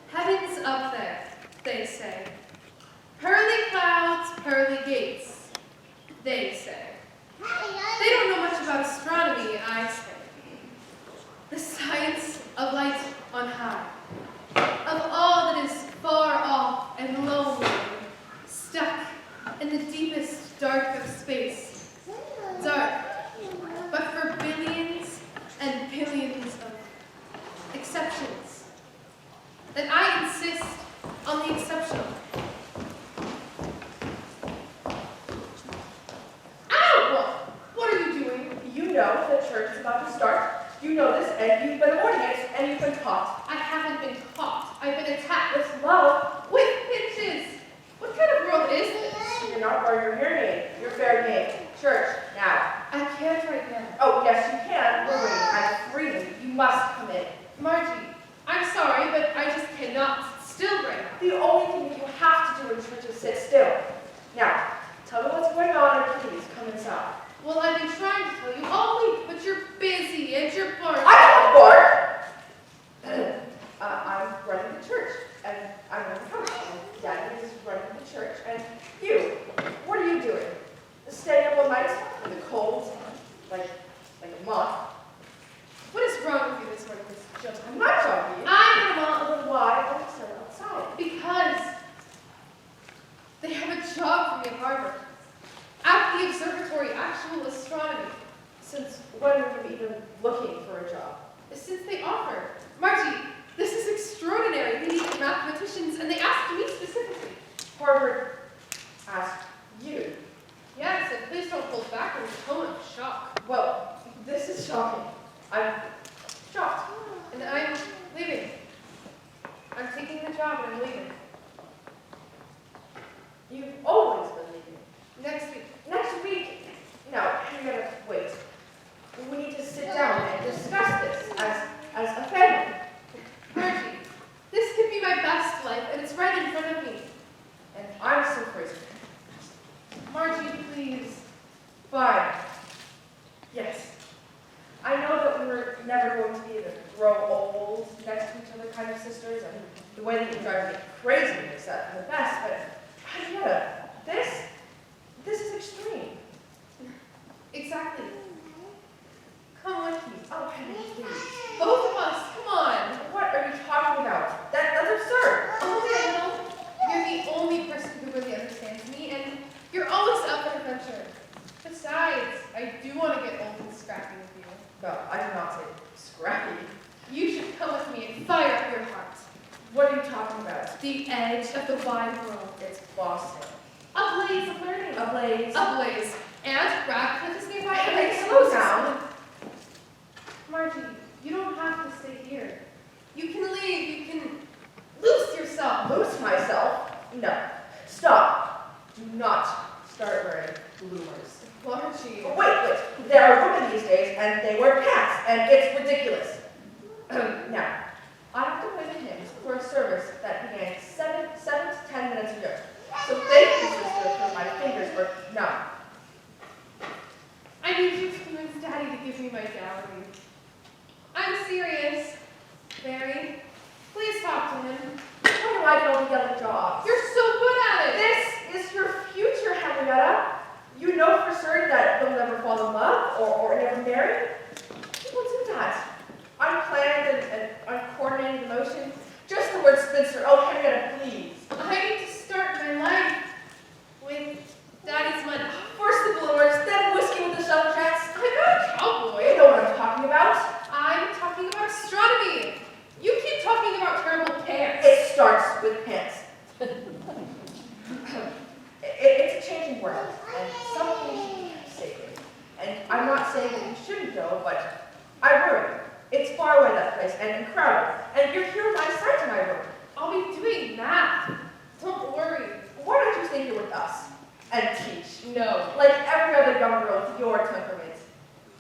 Heaven's up there, they say. Pearly clouds, pearly gates, they say. They don't know much about astronomy, I say. The science of light on high, of all that is far off and lonely, stuck in the deepest dark of space. Dark, but for billions and billions of exceptions. That I insist on the exceptional. Ow! What are you doing? You know the church is about to start. You know this, and you've been avoiding it, and you've been caught. I haven't been caught. I've been attacked. With love. With pinches. What kind of world is this? You're not wearing your hearing aid. Your fair game. Church, now. I can't right now. Oh, yes, you can. We're waiting. I'm freezing. You must come in. Margie, I'm sorry, but I just cannot sit still right now. The only thing that you have to do in church is sit still. Now, tell me what's going on, and please come inside. Well, I've been trying to tell you all week, but you're busy and you're bored. I don't bark! I'm running the church, and I'm going to come. And Daddy is running the church, and you, what are you doing? Staying up all night in the cold, like a moth? What is wrong with you this morning, Miss Jones? I'm not joking. I'm not. Then why are you still outside? Because they have a job for me at Harvard. At the observatory, actual astronomy. Since when were you even looking for a job? Since they offered. Margie, this is extraordinary. They need mathematicians, and they asked me specifically. Harvard asked you. Yes, and please don't hold back in a tone of shock. Well, this is shocking. I'm shocked. And I'm leaving. I'm taking the job and I'm leaving. You've always been leaving. Next week. Next week? No, you gotta wait. We need to sit down and discuss this as a family. Margie, this could be my best life, and it's right in front of me. And I'm so freezing. Margie, please. Fine. Yes. I know that we were never going to be the grow old next to each other kind of sisters, and the way that you drive me crazy makes that the best, but Henrietta, this is extreme. Exactly. Come with me. Oh, Henry, please. Both of us, come on. What are you talking about? That's absurd. Only a little. You're the only person who really understands me, and you're always up for adventure. Besides, I do want to get old and scrappy with you. No, I did not say scrappy. You should come with me and fire up your heart. What are you talking about? The edge of the wide world. It's Boston. A blaze of learning. A blaze. A blaze. And Radcliffe is nearby. Hey, slow down. Margie, you don't have to stay here. You can leave. You can loose yourself. Loose myself? No. Stop. Do not start wearing bloomers. Margie. Wait. There are women these days, and they wear pants, and it's ridiculous. Now, I have to play the hymns for a service that began 7 to 10 minutes ago. So thank you, sister, for my fingers were numb. I need you to convince Daddy to give me my dowry. I'm serious. Barry, please talk to him. How do I get all the other jobs? You're so good at it. This is your future, Henrietta. You know for certain that they'll never fall in love or never marry. People do that. Unplanned and uncoordinated emotion. Just the word spinster. Oh, Henrietta, please. I need to start my life with Daddy's money. First the bloomers, then whiskey with the suffragettes. I'm not a cowboy. You know what I'm talking about. I'm talking about astronomy. You keep talking about terrible pants. It starts with pants. It's a changing world, and some things should be kept sacred. And I'm not saying that you shouldn't go, but I worry. It's far away, that place, and crowded. And you're here by sight to my room. I'll be doing math. Don't worry. Why don't you stay here with us and teach? No. Like every other young girl with your temperament.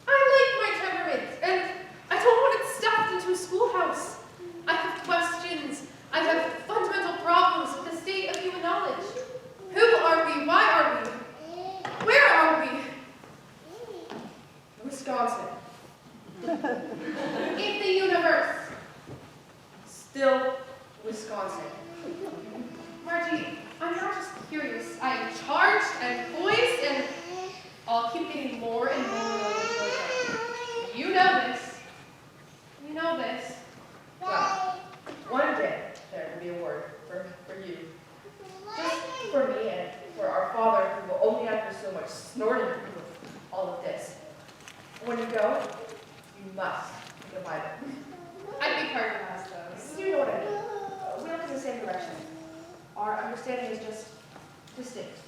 I like my temperament, and I don't want it stuffed into a schoolhouse. I have questions. I have fundamental problems. Wisconsin. Margie, I'm not just curious. I am charged and poised, and I'll keep getting more and more loyal toward them. You know this. You know this. Well, one day there will be a word for you. Just for me and for our father, who will only have so much snorting to do with all of this. When you go, you must think of Bible. I'd be hard to pass those. You know what I mean. We look in the same direction. Our understanding is just distinct.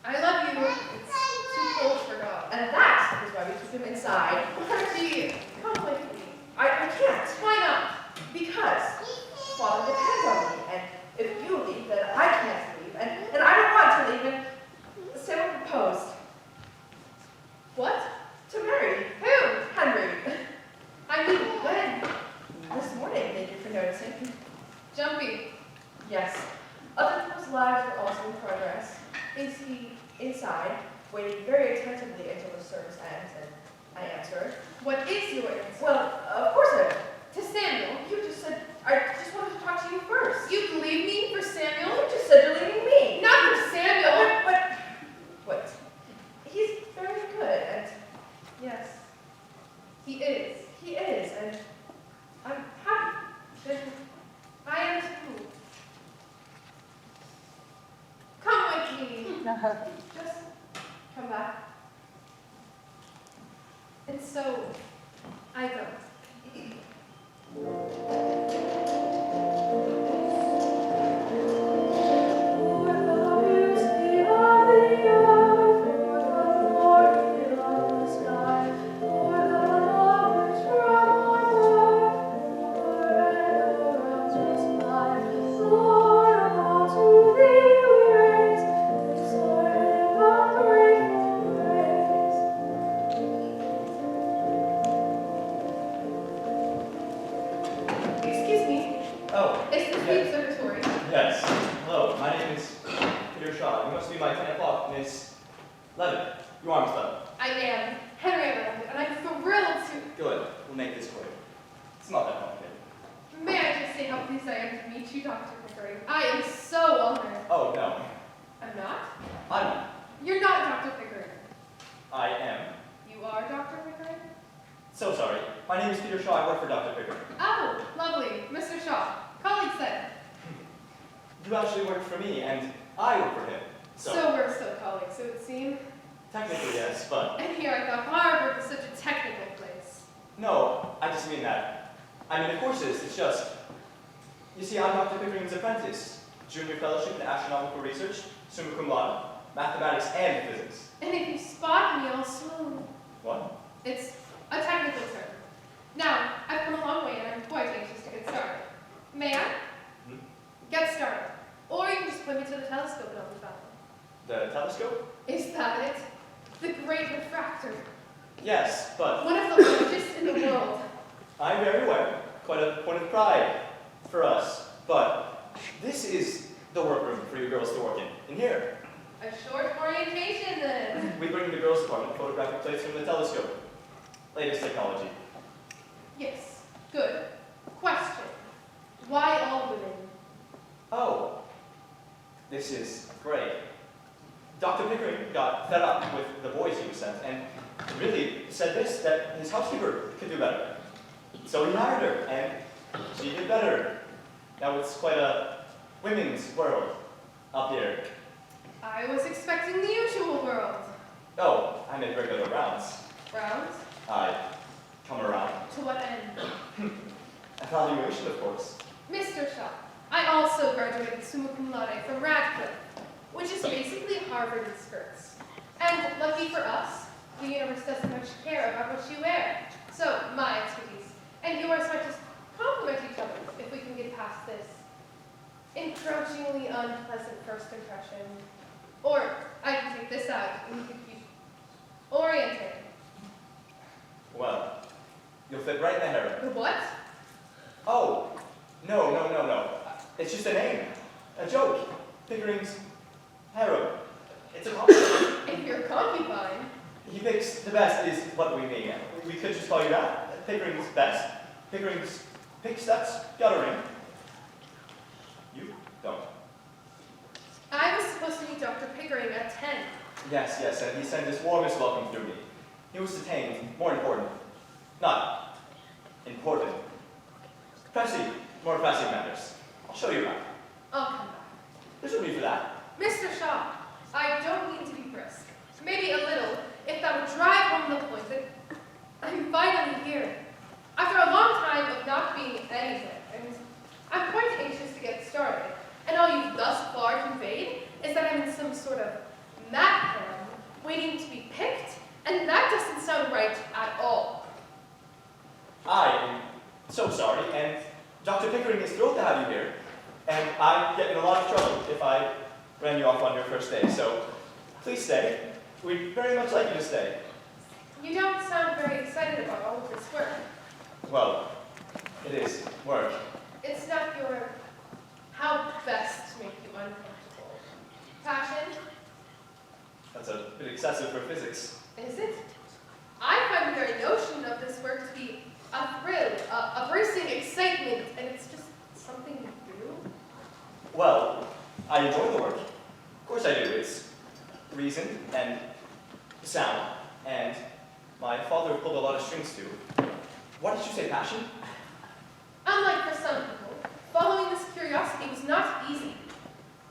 I love you. It's too cold for God. And that is why we keep him inside. Margie, come with me. I can't. Why not? Because Father depends on me, and if you leave, then I can't leave, and I don't want to leave, and Sarah proposed. What? To marry. Who? Henry. I mean, when? This morning, thank you for noticing. Jumpy. Yes. Other people's lives are also in progress. Is he inside, waiting very attentively until the service ends, and I answer. What is your answer? Well, of course I will. To Samuel. You just said, I just wanted to talk to you first. You'd leave me for Samuel? You just said you're leaving me. Not for Samuel. But he's very good, and yes, He is. he is, and I'm happy. Then I am too. Come with me. Just come back. And so, I go. Excuse me. Oh, Is this the observatory? yes. Hello, my name is Peter Shaw. You must be my 10 o'clock, Miss Levin. Your arm's done. I am Henrietta, and I'm thrilled to. Good. We'll make this quick. It's not that complicated. May I just say how pleased I am to meet you, Dr. Pickering? I am so honored. Oh, no. I'm not? I'm not. You're not Dr. Pickering. I am. You are Dr. Pickering? So sorry. My name is Peter Shaw. I work for Dr. Pickering. Oh, lovely. Mr. Shaw. Colleague said. You actually work for me, and I work for him. So we're still colleagues, it would seem. Technically, yes, but And here I thought Harvard was such a technical place. no, I just mean that. I mean, of course it is. It's just, you see, I'm Dr. Pickering's apprentice. Junior fellowship in astronomical research, summa cum laude, mathematics and physics. And if you spot me, I'll swoon. What? It's a technical term. Now, I've come a long way and I'm quite anxious to get started. May I? Hmm? Get started. Or you can just point me to the telescope and I'll be fine. The telescope? Is that it? The great refractor. Yes, but One of the largest in the world. I'm very aware. Quite a point of pride for us. But this is the workroom for you girls to work in here. A short orientation then. We bring the girls' department photographic plates from the telescope. Latest technology. Yes. Good. Question. Why all women? Oh, this is great. Dr. Pickering got fed up with the boys he was sent and really said this, that his housekeeper could do better. So he hired her, and she did better. Now it's quite a women's world up here. I was expecting the usual world. Oh, I make regular rounds. Rounds? I come around. To what end? Evaluation, of course. Mr. Shaw, I also graduated summa cum laude from Radcliffe, which is basically Harvard in skirts. And lucky for us, the universe doesn't much care about what you wear. So my expertise and yours might just complement each other if we can get past this encroachingly unpleasant first impression. Or I can take this out and you can keep oriented. Well, you'll fit right in the harem. The what? Oh, no. It's just a name. A joke. Pickering's harem. It's a compliment. If you're concubine. He picks the best is what we mean. We could just call you that. Pickering's best. Pickering's picks, that's guttering. Yes, yes, and he sent his warmest welcome through me. He was detained, more important. Not important. More pressing matters. I'll show you around. I'll come back. There's no need for that. Mr. Shaw, I don't mean to be brisk. Maybe a little, if that would drive home the point that I'm finally here. After a long time of not being anywhere, and I'm quite anxious to get started. And all you've thus far conveyed is that I'm in some sort of map form, waiting to be picked, and that doesn't sound right at all. I am so sorry, and Dr. Pickering is thrilled to have you here. And I'd get in a lot of trouble if I ran you off on your first day, so please stay. We'd very much like you to stay. You don't sound very excited about all of this work. Well, it is work. It's not your how best to make you uncomfortable. Passion? That's a bit excessive for physics. Is it? I find the very notion of this work to be a thrill, a bursting excitement, and it's just something you do. Well, I enjoy the work. Of course I do. It's reason and sound, and my father pulled a lot of strings too. What did you say, passion? Unlike for some people, following this curiosity was not easy.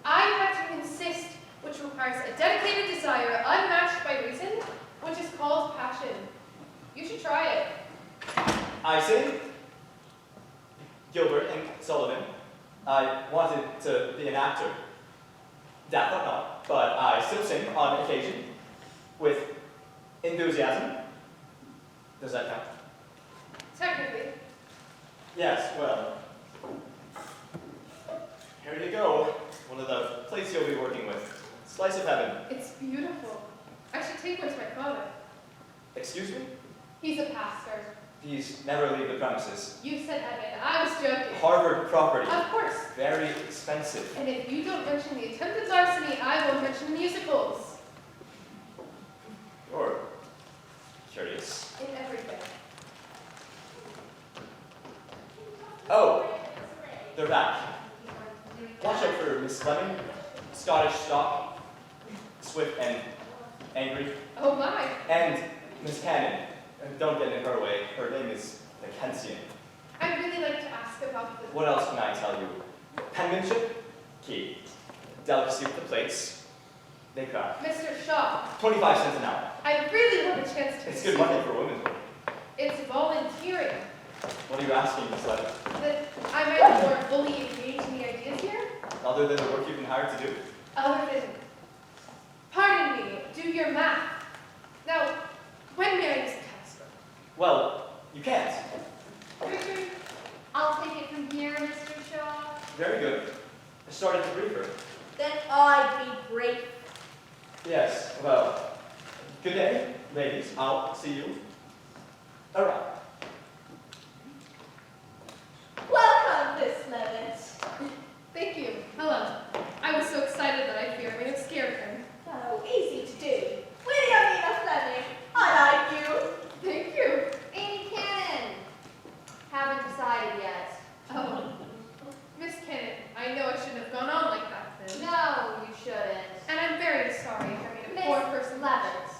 I had to insist, which requires a dedicated desire unmatched by reason, which is called passion. You should try it. I sing Gilbert and Sullivan. I wanted to be an actor. That thought not, but I still sing on occasion with enthusiasm. Does that count? Technically. Yes, well, here you go. One of the plates you'll be working with. Slice of heaven. It's beautiful. I should take one to my father. Excuse me? He's a pastor. These never leave the premises. You said heaven. I was joking. Harvard property. Of course. Very expensive. And if you don't mention the attempted larceny, I won't mention musicals. You're curious. In everything. Oh, they're back. Watch out for Miss Fleming. Scottish stock. Swift and angry. Oh my. And Miss Cannon. Don't get in her way. Her name is Mackenzie. I'd really like to ask about the... What else can I tell you? Penmanship? Key. Delicacy with the plates. They crack. Mr. Shaw, 25 cents an hour. I really want a chance to... It's good money for women. It's volunteering. What are you asking, Miss Levin? That I might be more fully engaged in the ideas here? Other than the work you've been hired to do? Other than... Pardon me, do your math. Now, when may I use the telescope? Well, you can't. I'll take it from here, Mr. Shaw. Very good. I started to brief her. Then I'd be grateful. Yes, well, good day, ladies. I'll see you. All right. Welcome, Miss Levitt. Thank you. Hello. I was so excited that I fear I may have scared him. Oh, easy to do. Williamina Fleming, I like you. Thank you. Amy Cannon. Haven't decided yet. Oh. Miss Cannon, I know I shouldn't have gone on like that then. No, you shouldn't. And I'm very sorry for being a Miss poor person. Levitt,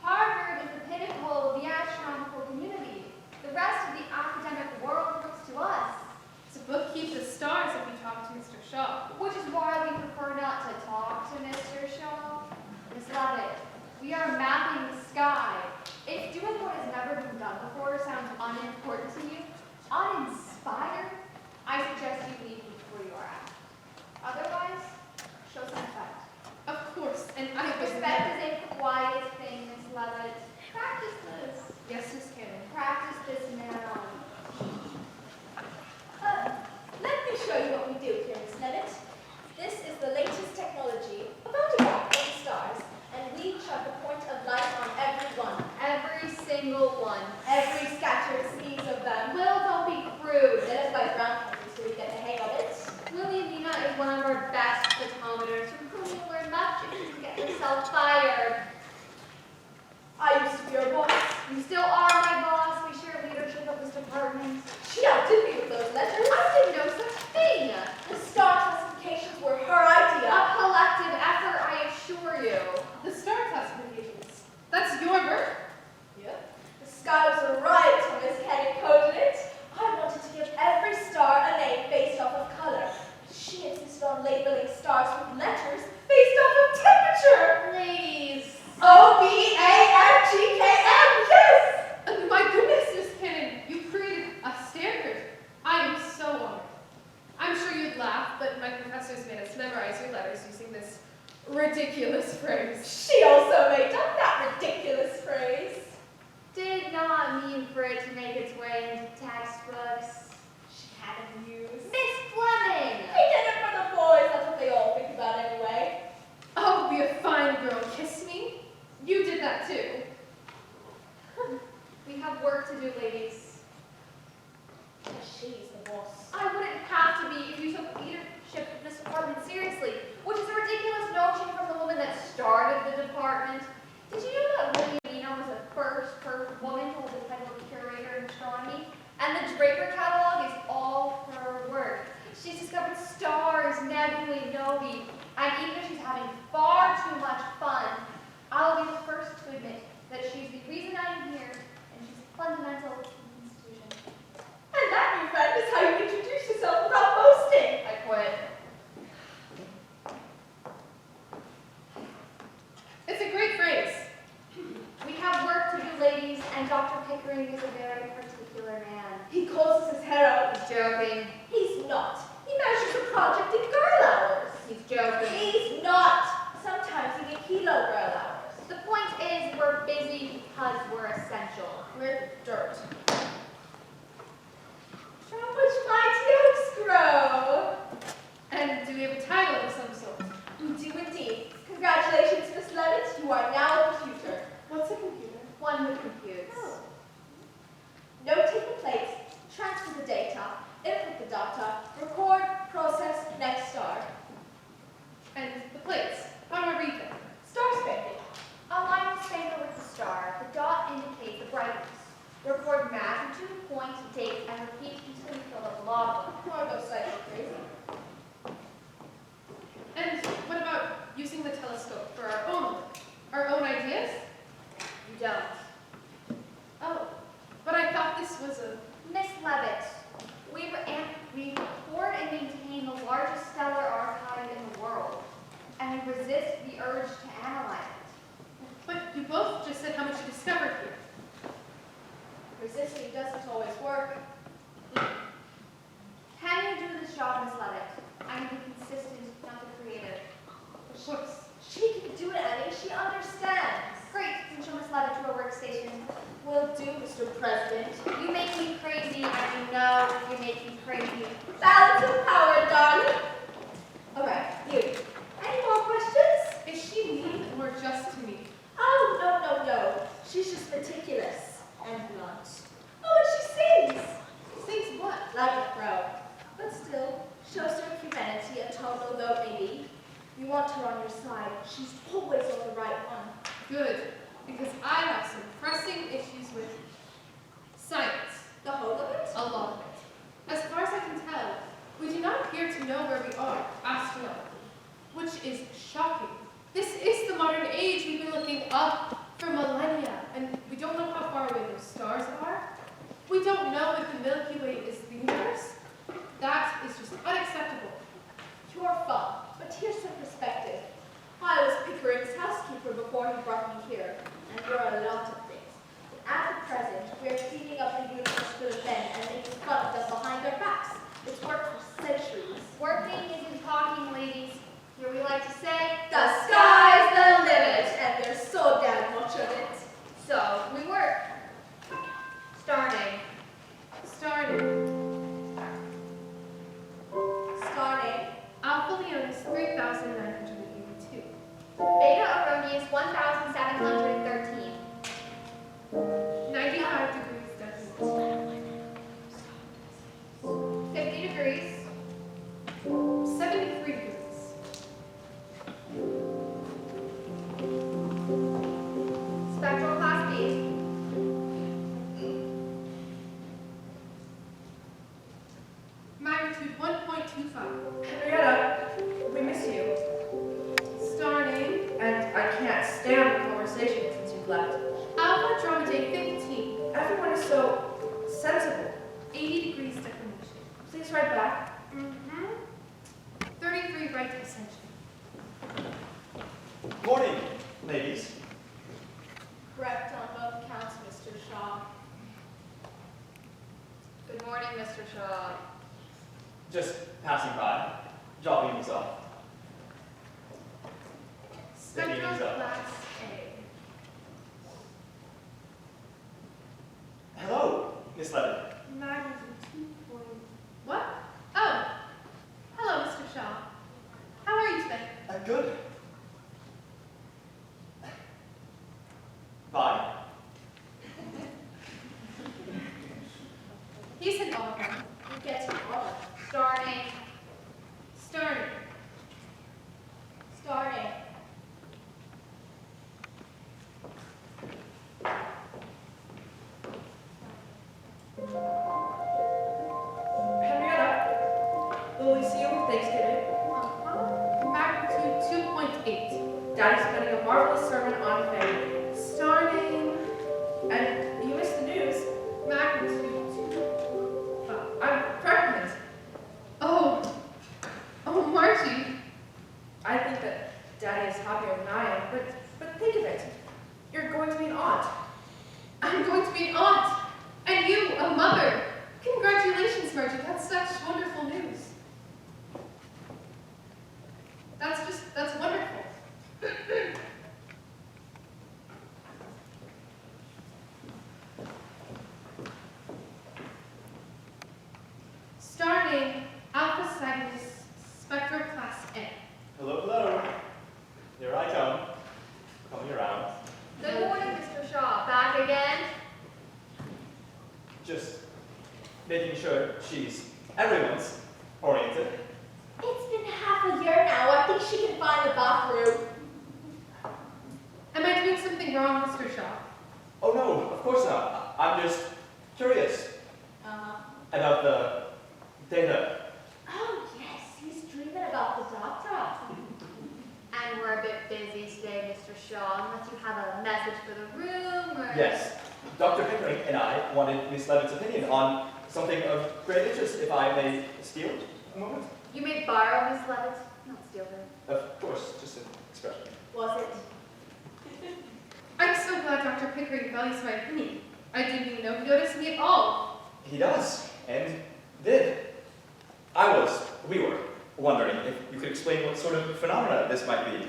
Harvard is the pinnacle of the astronomical community. The rest of the academic world looks to us. To bookkeep the stars if we talk to Mr. Shaw. Which is why we prefer not to talk to Mr. Shaw. Miss Levitt, we are mapping the sky. If doing what has never been done before sounds unimportant to you, uninspired, I suggest you leave where you are at. Otherwise, show some respect. Of course, and I was Respect is a quiet thing, Miss Levitt. Practice this. Yes, Miss Cannon. Practice this now. Let me show you what we do here, Miss Levitt. This is the latest technology, a photograph of the stars, and we chuck a point of light on every one. Every single one. Every scattered sneeze of them. Will, don't be crude. Let us by ground counting so we get the hang of it. Williamina is one of our best photometers, from whom you'll learn much if you can get yourself fired. I used to be your boss. You still are my boss. We share leadership of this department. She outdid me with those letters. I did no such thing. The star classifications were her idea. A collective effort, I assure you. The star test labeling stars with letters based off of temperature. Ladies. O-B-A-F-G-K-M, yes! My goodness, Miss Cannon, you created a standard. I am so honored. I'm sure you'd laugh, but my professors made us memorize your letters using this ridiculous phrase. She also made up that ridiculous phrase. Did not mean for it to make its way into textbooks. She had a muse. Miss Fleming! He did it for the boys, that's what they all think about anyway. Oh, be a fine girl. Kiss me? You did that too. We have work to do, ladies. She's the boss. I wouldn't have to be if you took leadership of this department seriously, which is a ridiculous notion from the woman that started the department. Did you know that Williamina was the first woman to hold the title of curator in astronomy? And the Draper catalog is all her work. She's discovered stars, nebulae, novae, and even if she's having far too much fun, I'll be the first to admit that she's the reason I'm here, and she's fundamental to the institution. And that, new friend, is how you introduce yourself without boasting. I quit. It's a great phrase. We have work to do, ladies, and Dr. Pickering is a very particular man. He calls us his hero. He's joking. He's not. He measures a project in girl hours. He's joking. He's not. Sometimes even kilo girl hours. The point is, we're busy because we're essential. We're dirt. From which mighty oaks grow. And do we have a title of some sort? We do indeed. Congratulations, Miss Levitt. You are now a computer. What's a computer? One who computes. Oh. Notate the plates, transfer the data, input the data, record, process, next star. And the plates. How do I read them? Star spanking. A line will spangle with the star. The dot indicates the brightness. Record magnitude, point, date, and repeat until you fill up the logbook. Or go slightly crazy. And what about using the telescope for our own ideas? You don't. Oh, but I thought this was a... Miss Levitt, we record and maintain the largest stellar archive in the world, and we resist the urge to analyze it. But you both just said how much you discovered here. Resisting doesn't always work. Can you do this job, Miss Levitt? I need the consistent, not the creative. Of course. She can do it, Annie. She understands. Great, then show Miss Levitt to her workstation. Will do, Mr. President. You make me crazy, and you know you make me crazy. Balance of power, darling. All right, you. Any more questions? Is she mean or just to me? Oh, no. She's just meticulous and blunt. Oh, and she sings. Sings what? Like a pro. But still, shows her humanity, a tonal though it may be. You want her on your side. She's always on the right one. Good, because I have some pressing issues with science. The whole of it? A lot of it. As far as I can tell, we do not appear to know where we are astronomically, which is shocking. This is the modern age. We've been looking up for millennia, and we don't know how far away those stars are. We don't know if the Milky Way is the universe. That is just unacceptable. You're fun, but here's some perspective. I was Pickering's housekeeper before he brought me here, and we're a lot of things. But at the present, we're cleaning up the universe for the men and making fun of them behind our backs. It's worked for centuries. Working isn't talking right to ascension. Morning, ladies. Correct on both counts, Mr. Shaw. Good morning, Mr. Shaw. Just passing by, dropping these off. Spectral Taking these up. class Hello, Miss Levitt. A. Magnitude 2 point... What? Oh. Hello, Mr. Shaw. How are you today? Good. Bye. He's an author. You get to order. Starting. Starting. Starting. Henrietta, will we see you for Thanksgiving? Magnitude 2.8. Daddy's spending a marvelous sermon on family. Starting. And you missed the news. Magnitude 2. I'm pregnant. Oh. Oh, Margie. I think that Daddy is happier than I am, but think of it. You're going to be an aunt. I'm going to be an aunt. And you, a mother. Congratulations, Margie. That's such wonderful news. That's wonderful. Starting Alpha Cygnus Spectral Class A. Hello, hello. Here I come. Coming around. Good morning, Mr. Shaw. Back again? Just making sure she's everyone's oriented. It's been half a year now. I think she can find the bathroom. Am I doing something wrong, Mr. Shaw? Oh no, of course not. I'm just curious about the data. Oh, yes. He's dreaming about the doctor. And we're a bit busy today, Mr. Shaw, unless you have a message for the room or... Yes, Dr. Pickering and I wanted Miss Levitt's opinion on something of great interest, if I may steal a moment. You may borrow Miss Levitt, not steal her. Of course, just an expression. Was it? I'm so glad Dr. Pickering values my opinion. I didn't even know he noticed me at all. He does, and did. We were wondering if you could explain what sort of phenomena this might be.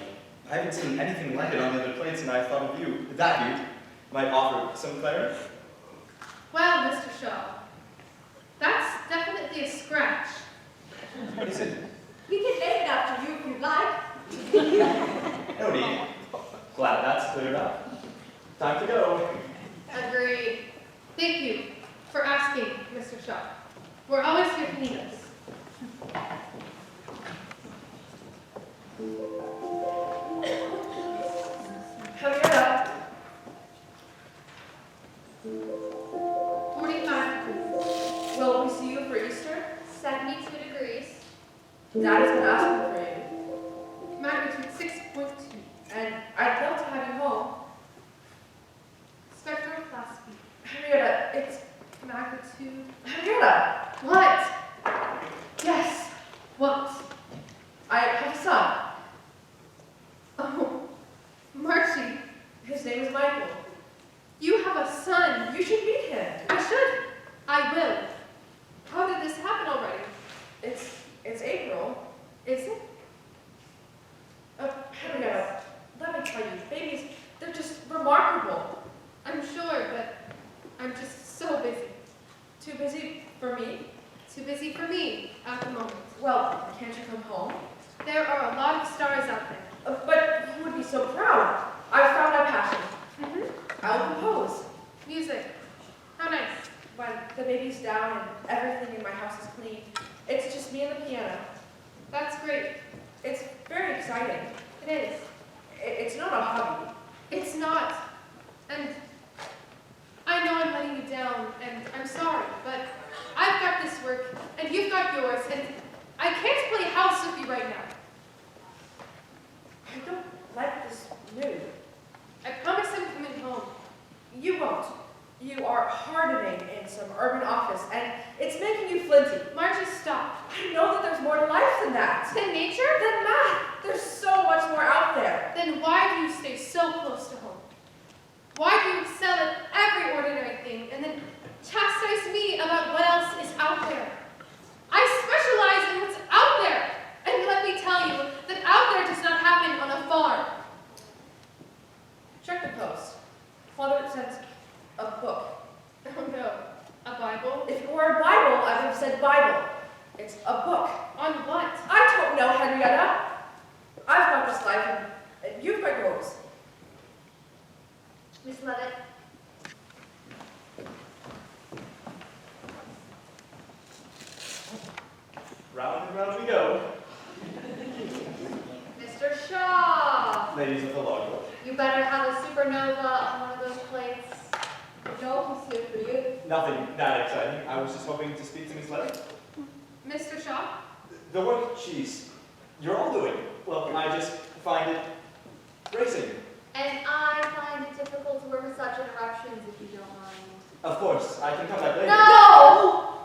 I haven't seen anything like it on the other planes, and I thought of you, that you, might offer some clarity. Well, Mr. Shaw, that's definitely a scratch. What is it? We can name it after you if you'd like. No need. Glad that's cleared up. Time to go. Agreed. Thank you for asking, Mr. Shaw. We're always here if you need us. Henrietta, 45 degrees. will we see you for Easter? 72 degrees. Daddy's been asking for you. Magnitude 6.2. And I'd love to have you home. Spectral Class B. Henrietta, it's... Magnitude... Henrietta! What? Yes. What? I have a son. Oh, Margie, His name is Michael. you have a son. You should meet him. I should. I will. How did this happen already? It's April. Is it? Henrietta, let me tell you, babies, they're just remarkable. I'm sure, but I'm just so busy. Too busy for me? Too busy for me at the moment. Well, can't you come home? There are a lot of stars out there. But you would be so proud. I've found my passion. Mm-hmm. I'll compose. Music. How nice. When the baby's down and everything in my house is clean, it's just me and the piano. That's great. It's very exciting. It is. It's not a hobby. It's not. And I know I'm letting you down, and I'm sorry, but I've got this work, and you've got yours, and I can't play house with you right now. I don't like this mood. I promise I'm coming home. You won't. You are hardening in some urban office, and it's making you flinty. Margie, stop. I know that there's more to life than that. Then maybe nature? Then math. There's so much more out there. Then why do you stay so close to home? Why do you excel at every ordinary thing and then chastise me about what else is out there? I specialize in what's out there. And let me tell you that out there does not happen on a farm. Check the post. Father sent a book. Oh no, a Bible? If it were a Bible, I would have said Bible. It's a book. On what? I don't know, Henrietta. I've got this life, and you've got yours. Miss Levitt. Round and round we go. Mr. Shaw. Ladies of the logbook. You better have a supernova on one of those plates. No, he's here for you. Nothing that exciting. I was just hoping to speak to Miss Levitt. Mr. Shaw? The work you're all doing, well, I just find it bracing. And I find it difficult to work with such interruptions, if you don't mind. Of course, I can come back later. No!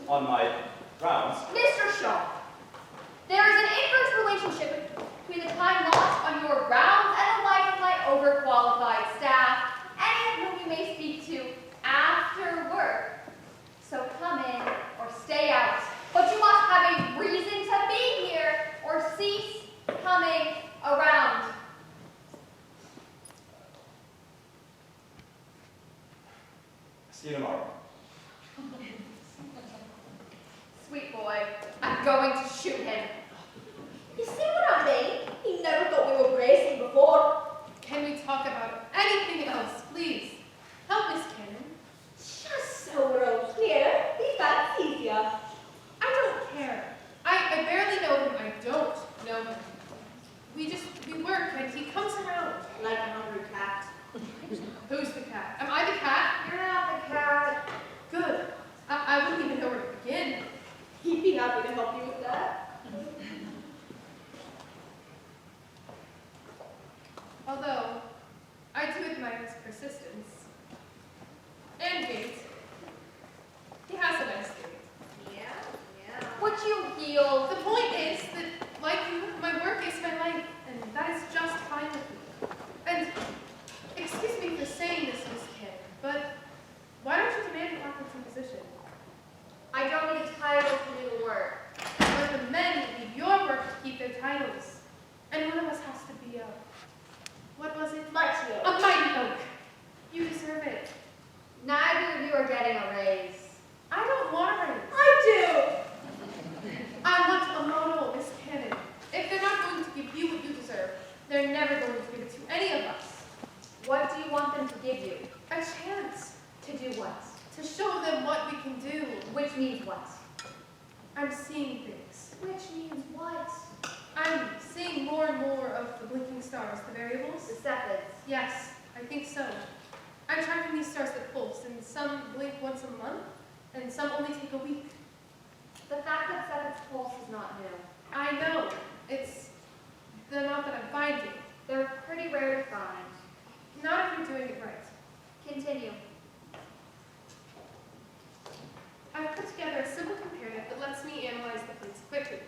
On my rounds. Mr. Shaw, there is an inverse relationship between the time lost on your rounds and the life of my overqualified staff, any of whom you may speak to after work. So come in or stay out. But you must have a reason to be here or cease coming around. See you tomorrow. Sweet boy, I'm going to shoot him. You see what I mean? He never thought we were bracing before. Can we talk about anything else, please? Help Miss Cannon. Just so we're all clear, he fancies ya. I don't care. I barely know him. I don't know him. We work and he comes around. Like a hungry cat. Who's the cat? Am I the cat? You're not the cat. Good. I wouldn't even know where to begin. He'd be happy to help you with that. Although, I do admire his persistence. And gait. He has a nice gait. Yeah. Would you heal? The point is that, like you, my work is my life, and that is just fine with me. And, excuse me for saying this, Miss Cannon, but why don't you demand an opportune position? I don't need a title to do the work. But the men leave your work to keep their titles. And one of us has to be a, what was it? Mighty oak. A mighty oak. You deserve it. Neither of you are getting a raise. I don't want a raise. I I want a model, Miss Cannon. If they're not going to give you what you deserve, they're never going to give it to any of us. What do you want them to give you? A chance To do what? to show them what we can do. Which means what? I'm seeing things. Which means what? I'm seeing more and more of the blinking stars, the variables. The Cepheids. Yes, I think so. I'm tracking these stars that pulse, and some blink once a month, and some only take a week. The fact that Cepheids pulse is not new. I know. It's the amount that I'm finding. They're pretty rare to find. Not if you're doing it right. Continue. I've put together a simple comparative that lets me analyze the plates quickly.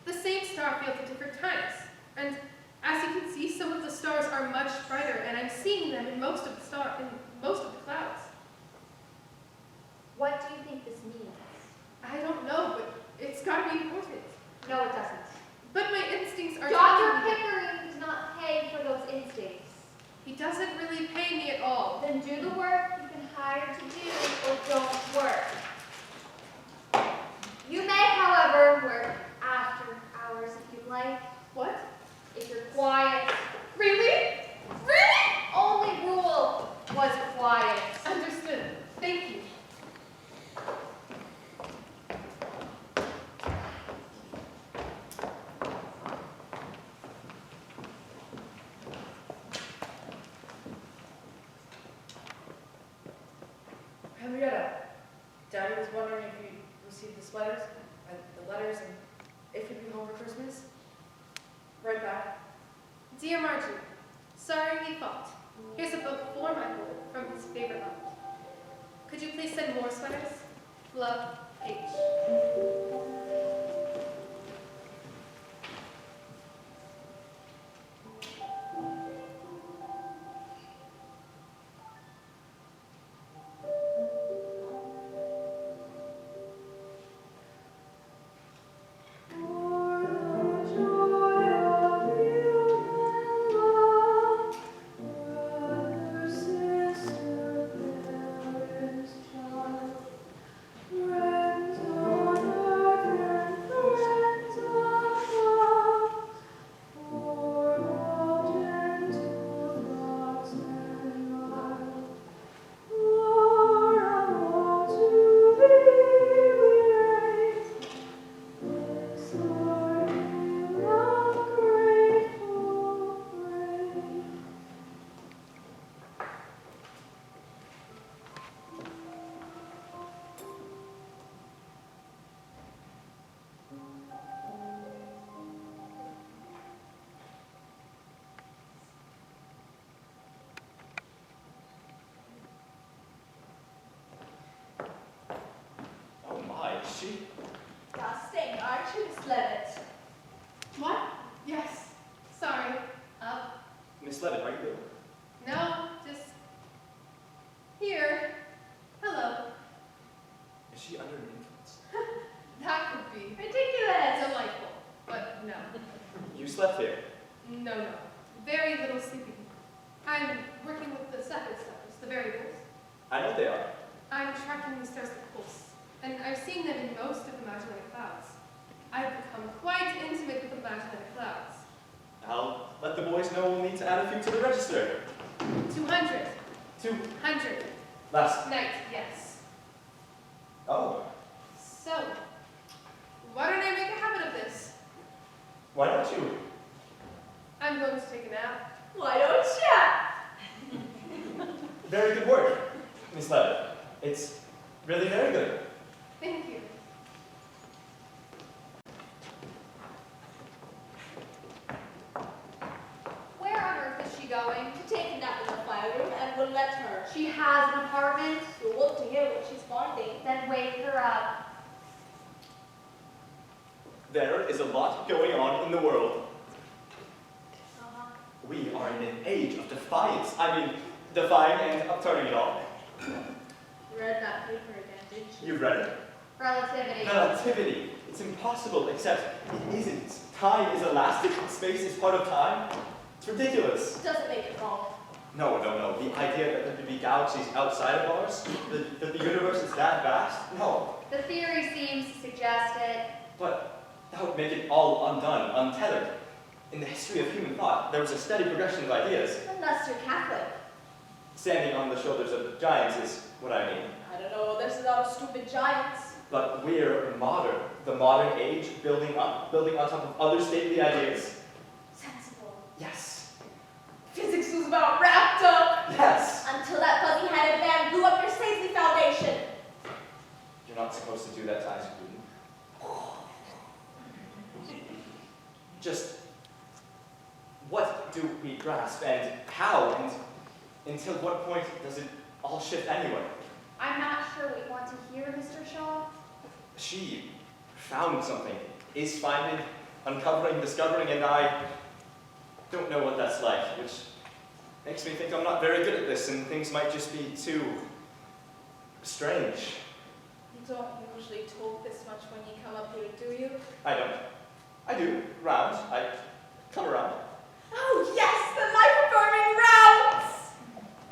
The same star field at different times. And as you can see, some of the stars are much brighter, and I'm seeing them in most of the clouds. What do you think this means? I don't know, but it's got to be important. No, it doesn't. But my instincts are Dr. telling me Pickering does not pay for those instincts. he doesn't really pay me at all. Then do the work you've been hired to do, or don't work. You may, however, work after hours if you like. What? If you're quiet. Really? Really? Only rule was quiet. Understood. Thank you. Henrietta, Daddy was wondering if you received the sweaters and the letters and if you'd be home for Christmas. Right back. Dear Margie, sorry we fought. Here's a book for Michael from his favorite aunt. Could you please send more sweaters? Love, H. She? Disgusting, aren't you, Miss Levitt? What? Yes. Sorry. Miss Levitt, are you ill? No, just here. Hello. Is she under an influence? That could be Ridiculous! delightful, but no. You slept here. No. Very little sleeping. I'm working with the second stars, the variables. I know what they are. I'm tracking the stars that pulse, and I've seen them in most of the magellanic clouds. I've become quite intimate with the magellanic clouds. I'll let the boys know we'll need to add a few to the register. 200. 200. 100. Last. Night, yes. Oh, So, why don't I make a habit of this? why don't you? I'm going to take a nap. Why don't ya? Very good work, Miss Levitt. It's really very good. Thank you. Where on earth is she going? To take a nap in the fire room, and we'll let her. She has an apartment? You'll want to hear what she's finding. Then wake her up. There is a lot going on in the world. Uh-huh. We are in an age of defiance. I mean, defying and upturning it all. Read that paper again, didn't you? You've read it. Relativity. Relativity. It's impossible, except it isn't. Time is elastic. Space is part of time. It's ridiculous. Doesn't make it wrong. No. The idea that there could be galaxies outside of ours, that the universe is that vast, no. The theory seems to suggest it. But that would make it all undone, untethered. In the history of human thought, there was a steady progression of ideas. Unless you're Catholic. Standing on the shoulders of giants is what I mean. I don't know, there's a lot of stupid giants. But we're modern. The modern age, building on top of other stately ideas. Sensible. Yes. Physics was about wrapped up. Yes. Until that fuzzy-headed man blew up your safety foundation. You're not supposed to do that to Isaac Newton. Just what do we grasp and how and until what point does it all shift anyway? I'm not sure we want to hear, Mr. Shaw. She found something, is finding, uncovering, discovering, and I don't know what that's like, which makes me think I'm not very good at this and things might just be too strange. You don't usually talk this much when you come up here, do you? I don't. I do. Round. I come around. Oh yes, the life-affirming rounds!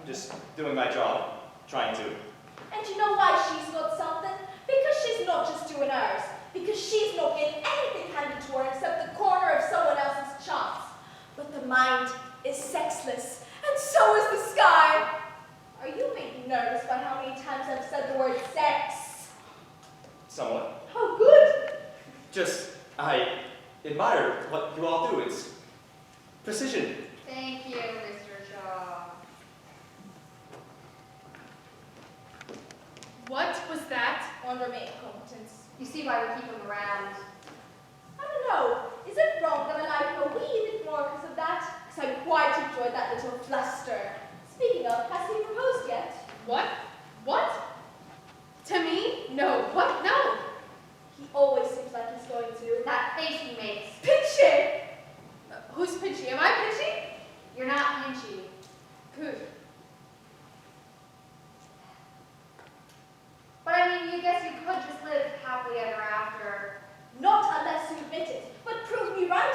I'm just doing my job. Trying to. And you know why she's got something? Because she's not just doing hers. Because she's not getting anything handed to her except the corner of someone else's chops. But the mind is sexless, and so is the sky. Are you making nervous by how many times I've said the word sex? Somewhat. Oh, good. Just, I admire what you all do. It's precision. Thank you, Mr. Shaw. What was that? Wonder me incompetence. You see why we keep him around. I don't know. Is it wrong that I like him a wee bit more because of that? Because I quite enjoyed that little fluster. Speaking of, has he proposed yet? What? What? To me? No. What? No. He always seems like he's going to. That face he makes. Pitchy! Who's pitchy? Am I pitchy? You're not pinchy. Good. But I mean, you guess you could just live happily ever after. Not unless you admit it, but prove me right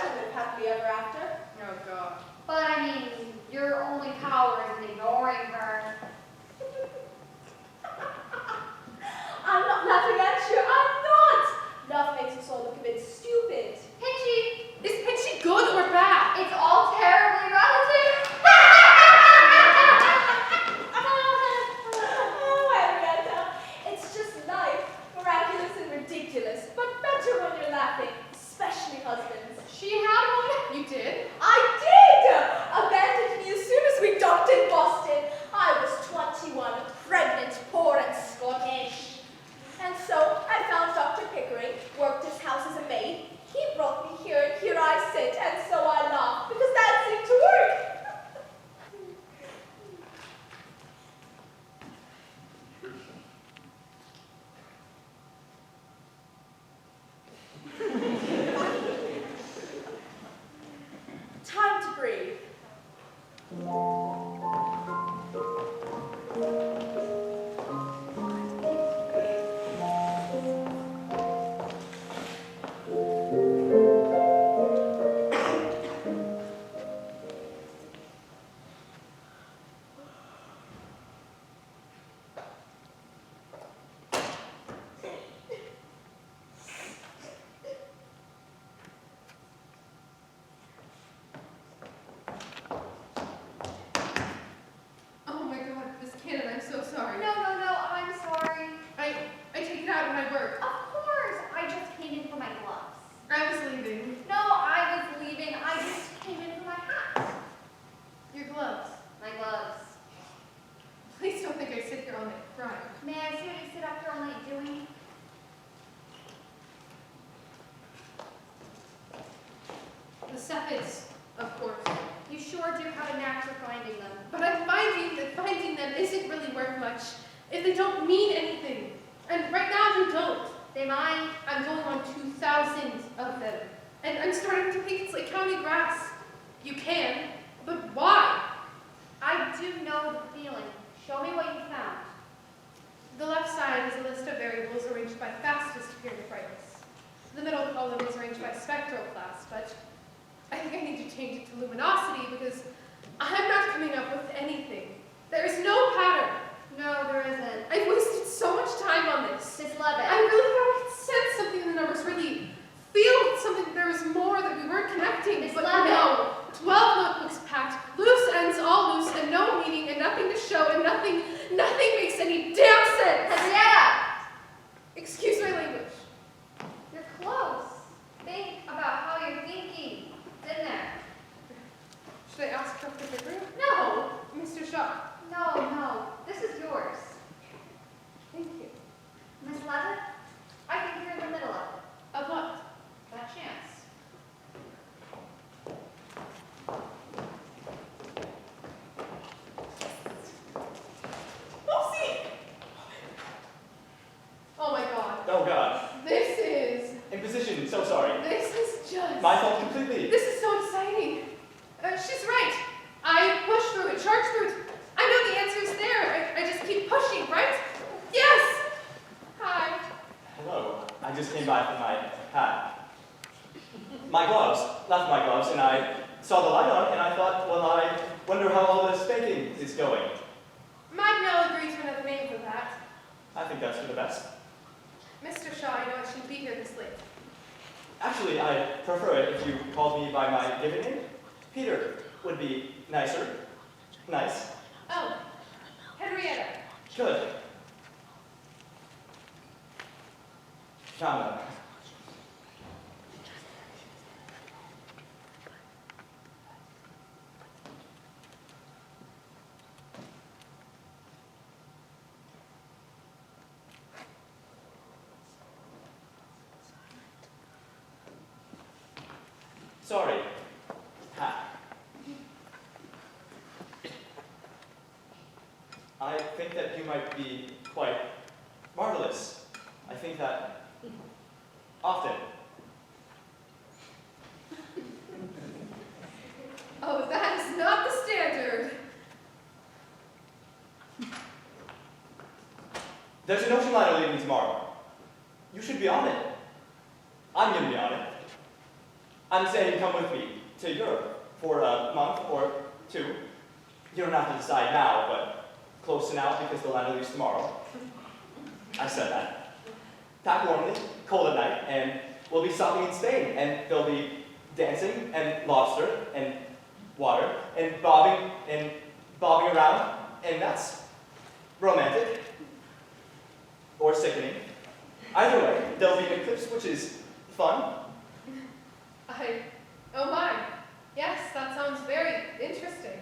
Sephids, of course. You sure do have a knack for finding them. But I'm finding that finding them isn't really worth much if they don't mean anything. And right now they don't. They might. I'm going on 2,000 of them. And I'm starting to think it's like counting grass. You can, but why? I do know the feeling. Show me what you found. The left side is a list of variables arranged by fastest appearing to brightness. The middle column is arranged by spectral class, but I think I need to change it to luminosity because I'm not coming up with anything. There's no pattern. No, there isn't. I've wasted so much time on this. Miss Levitt. I really thought I could sense something in the numbers, really feel something, there was more that we weren't connecting. Miss But Levitt. no, 12 notebooks packed, loose ends all loose, and no meaning, and nothing to show, and nothing makes any damn sense. Henrietta! Excuse my language. You're close. Think about how you're thinking. It's in there. Should I ask Dr. Pickering? No! Mr. Shaw. No. This is yours. Thank you. Miss Levitt, I think you're in the middle of it. Of what? That chance. Oopsie! Oh my god. Oh God. This is Imposition, so sorry. just... My fault completely. This is so exciting. She's right. I push through it, charge through it. I know the answer's there. I just keep pushing, right? Yes! Hi. Hello. I just came by from my hat. My gloves. Left my gloves, and I saw the light on, and I thought, well, I wonder how all this baking is going. Might we all agree to another name for that? I think that's for the best. Mr. Shaw, I know I shouldn't be here this late. Actually, I prefer it if you called me by my given name. Peter would be nicer. Nice. Oh, Henrietta. Good. Shauna. Sorry. Ha. I think that you might be quite marvelous. I think that often. Oh, that is not the standard. There's an ocean liner leaving tomorrow. You should be on it. I'm going to be on it. I'm saying come with me to Europe for a month or two. You don't have to decide now, but close to now because the liner leaves tomorrow. I said that. Pack warmly, cold at night, and we'll be stopping in Spain, and there'll be dancing and lobster and water and bobbing around, and that's romantic or sickening. Either way, there'll be an eclipse, which is fun. Oh my. Yes, that sounds very interesting.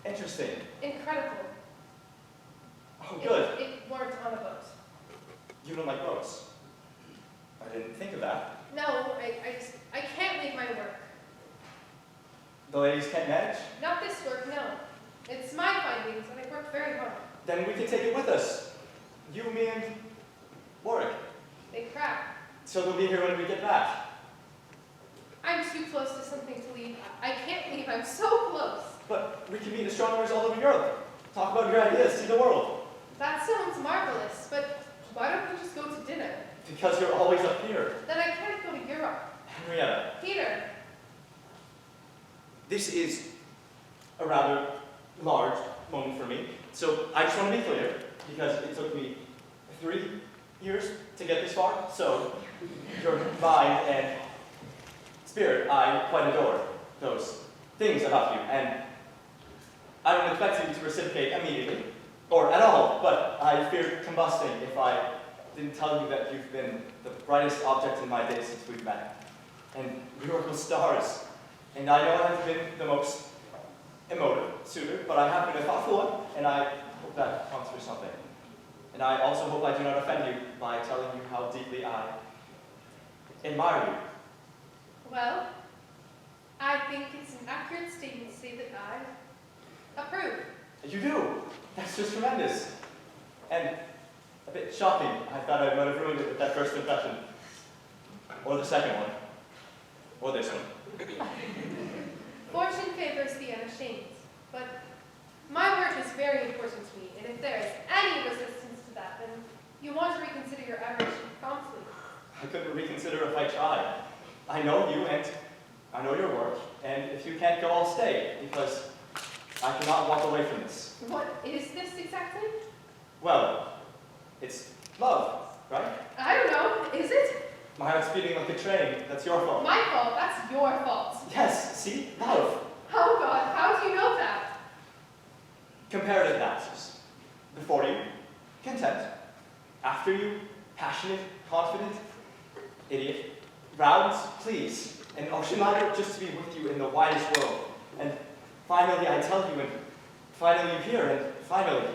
Interesting. Incredible. Oh, good. It weren't on a boat. You don't like boats. I didn't think of that. No, I can't leave my work. The ladies can't manage? Not this work, no. It's my findings, and I worked very hard. Then we can take it with us. You, me, and Warwick. They crack. So they'll be here when we get back. I'm too close to something to leave. I can't leave. I'm so close. But we can meet astronomers all over Europe. Talk about your ideas, see the world. That sounds marvelous, but why don't we just go to dinner? Because you're always up here. Then I can't go to Europe. Henrietta, Peter. this is a rather large moment for me. So I just want to be clear, because it took me 3 years to get this far. So your mind and spirit, I quite adore those things about you. And I don't expect you to reciprocate immediately, or at all, but I fear combusting if I didn't tell you that you've been the brightest object in my day since we've met. And we were stars. And I know I haven't been the most emotive suitor, but I have been a thoughtful one, and I hope that counts for something. And I also hope I do not offend you by telling you how deeply I admire you. Well, I think it's an accurate statement to say that I approve. You do? That's just tremendous. And a bit shocking. I thought I might have ruined it with that first impression. Or the second one. Or this one. Fortune favors the unashamed, but my work is very important to me, and if there is any resistance to that, then you want to reconsider your admiration promptly. I couldn't reconsider if I tried. I know you and I know your work, and if you can't go, I'll stay, because I cannot walk away from this. What is this exactly? Well, it's love, right? I don't know. Is it? My heart's beating like a train. That's your fault. My fault. That's your fault. Yes, see? Love. Oh God, how do you know that? Comparative analysis. Before you, content. After you, passionate, confident, idiot. Rounds, please. An ocean liner just to be with you in the widest world. And finally I tell you, and finally you hear, and finally.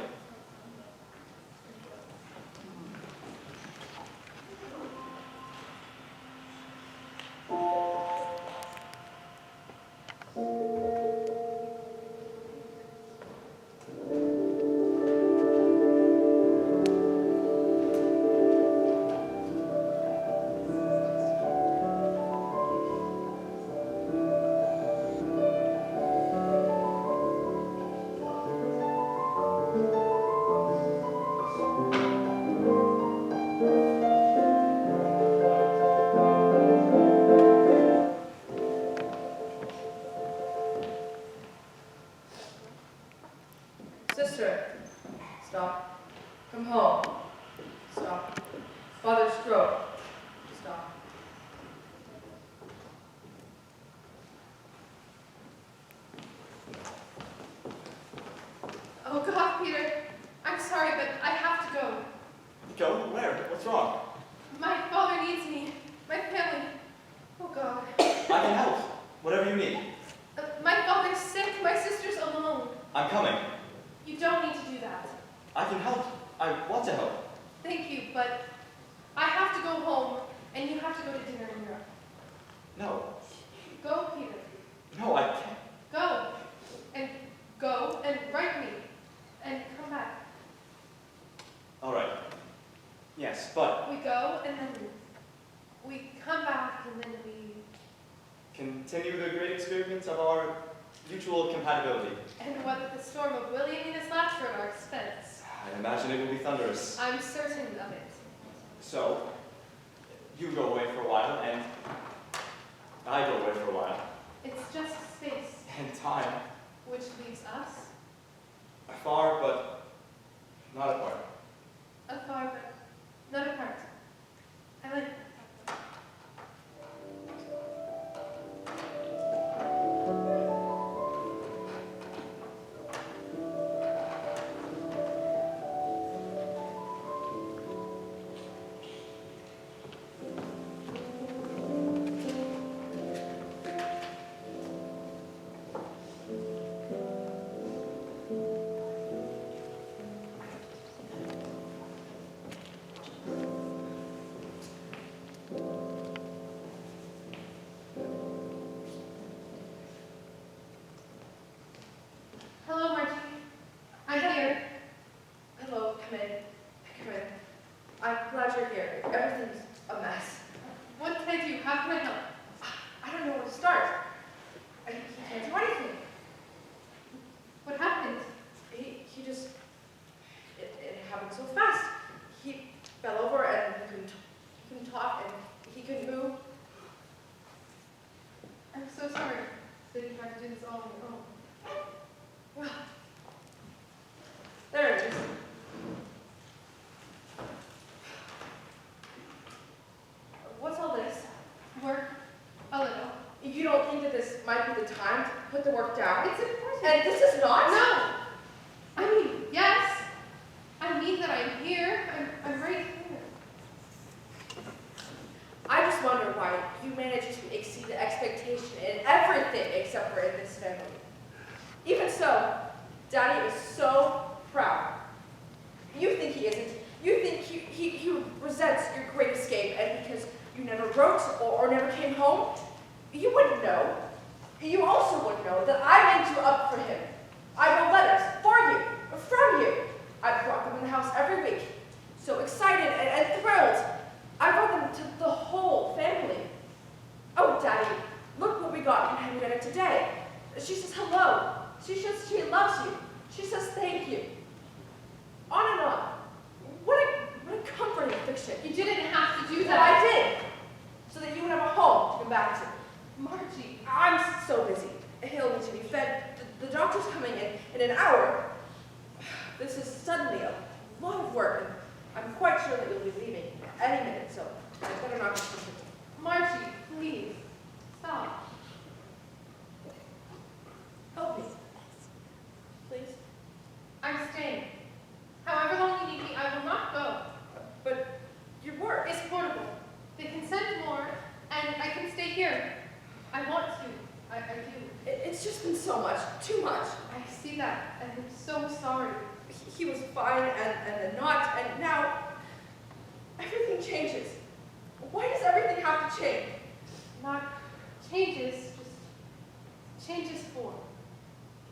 Sister, stop. Come home. Stop. Father's stroke. Stop. Oh God, Peter. I'm sorry, but I have to go. Go? Where? What's wrong? My father needs me. My family. Oh God. I can help. Whatever you need. My father's sick. My sister's alone. I'm coming. You don't need to do that. I can help. I want to help. Thank you, but I have to go home, and you have to go to dinner in Europe. No. Go, Peter. No, I can't. Go and write me, and come back. All right. Yes, but We go, and then we come back, and then we... continue the great experience of our mutual compatibility. And weather the storm of Williaminess laughter at our expense. I imagine it will be thunderous. I'm certain of it. So, you go away for a while, and I go away for a while. It's just space, And time. which leaves us Afar, but not apart. afar, but not apart. I like that. Hello, Margie. I'm here. Hello, come in. Come in. I'm glad you're here. Everything's a mess. What can I do? How can I help? I don't know where to start. I can't do anything. What happened? He just, it happened so fast. He fell over and he couldn't talk and he couldn't move. I'm so sorry that you had to do this all on your own. Well, there it is. What's all this? Work a little. You don't think that this might be the time to put the work down? It's important. And this is not? No! I mean, yes. I mean that I'm here. I'm right here. I just wonder why you managed to exceed the expectation in everything except for in this family. Even so, Daddy is so proud. You think he isn't. You think he resents your great escape, and because you never wrote or never came home, you wouldn't know. that I made you up for him. I wrote letters for you, from you. I brought them in the house every week. So excited and thrilled. I wrote them to the whole family. Oh, Daddy, look what we got from Henrietta today. She says hello. She says she loves you. She says thank you. On and on. What a comforting fiction. You didn't have to do But that. I did. So that you would have a home to come back to. Margie. I'm so busy. He'll need to be fed. The doctor's coming in an hour. This is suddenly a lot of work, and I'm quite sure that you'll be leaving any minute, so I better not disturb you. Margie, please. Stop. Help me. Please. I'm staying. However long you need me, I will not go. But your work. It's portable. They can send more, and I can stay here. I want to. I do. It's just been so much. Too much. I see that, and I'm so sorry. He was fine and then not, and now everything changes. Why does everything have to change? Not changes, just changes form.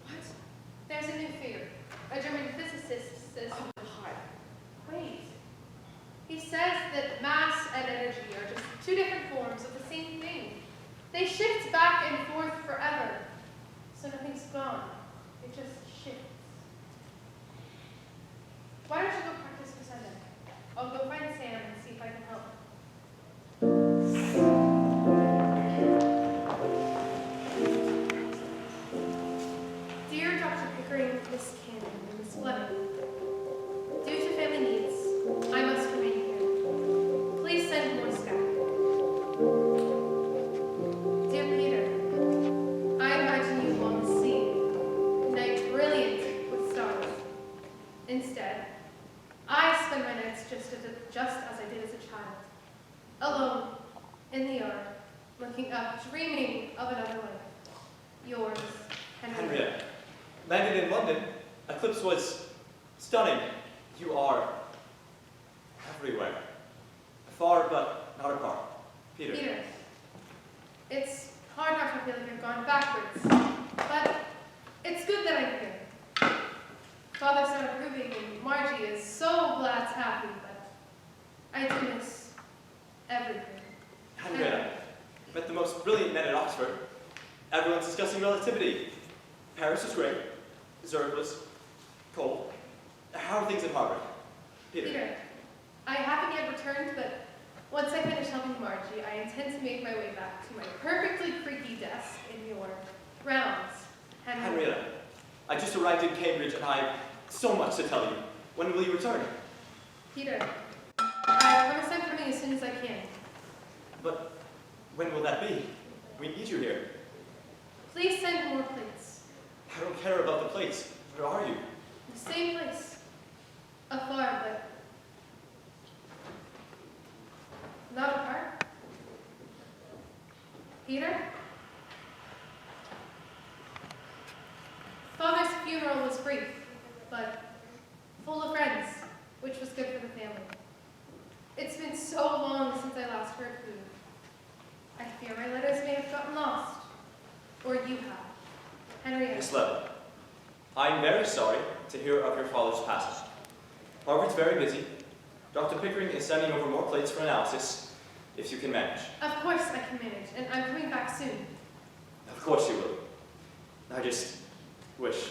What? There's a new theory. A German physicist says, Oh, God. wait. He says that mass and energy are just two different forms of the same thing. They shift back and forth forever. So nothing's gone. It just shifts. Why don't you go practice for Sunday? I'll go find Sam and see if I can help. Dear Dr. Pickering, Miss Cannon, and Miss Fleming, due to family needs, I must remain here. Please send more staff. Dear Peter, I imagine you on the sea, a night brilliant with stars. Instead, I spend my nights just as I did as a child, alone, in the yard, looking up, dreaming of another life. Yours, Henrietta. Landed in London, Eclipse was stunning. You are everywhere. Far, but not apart. Peter. Peter, it's hard not to feel like I've gone backwards, but it's good that I'm here. Father's not approving, and Margie is so glad to happy, but I do miss everything. Henrietta. Met the most brilliant men at Oxford. Everyone's discussing relativity. Paris was great. Zurich was cold. How are things at Harvard? Peter, I haven't yet returned, but once I finish helping Margie, I intend to make my way back to my perfectly creaky desk in your rounds. Henrietta, I just arrived in Cambridge and I have so much to tell you. When will you return? Peter, I promise I'm coming as soon as I can. But when will that be? We need you here. Please send more plates. I don't care about the plates. Where are you? The same place. Afar, but not apart. Peter? Father's funeral was brief, but full of friends, which was good for the family. It's been so long since I last heard from you. I fear my letters may have gotten lost. Or you have. Henrietta. Miss Levin, I'm very sorry to hear of your father's passing. Harvard's very busy. Dr. Pickering is sending over more plates for analysis, if you can manage. Of course I can manage, and I'm coming back soon. Of course you will. I just wish.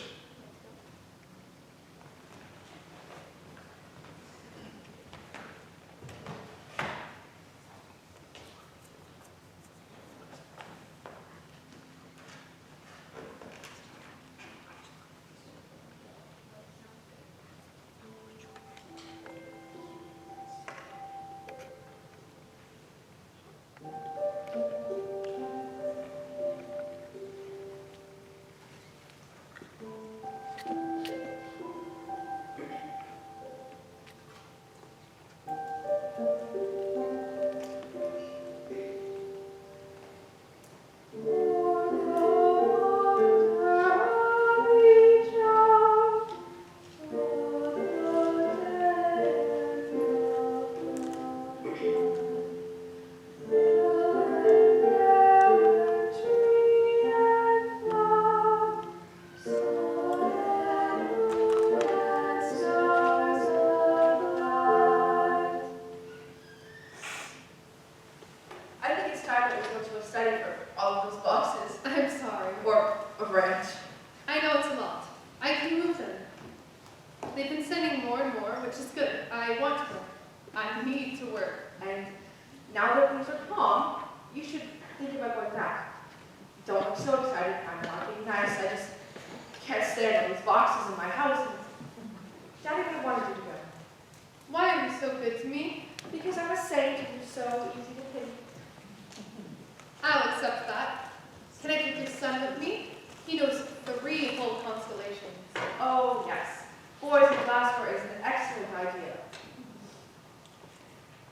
A ranch. I know it's a lot. I can move them. They've been sending more and more, which is good. I want to work. I need to work. And now that things are calm, you should think about going back. Don't look so excited. I'm not being nice. I just can't stand all these boxes in my house. Daddy would have wanted you to go. Why are you so good to me? Because I'm a saint and you're so easy to pity. I'll accept that. Can I take your son with me? He knows 3 whole constellations. Oh, yes. Boys in glassware is an excellent idea.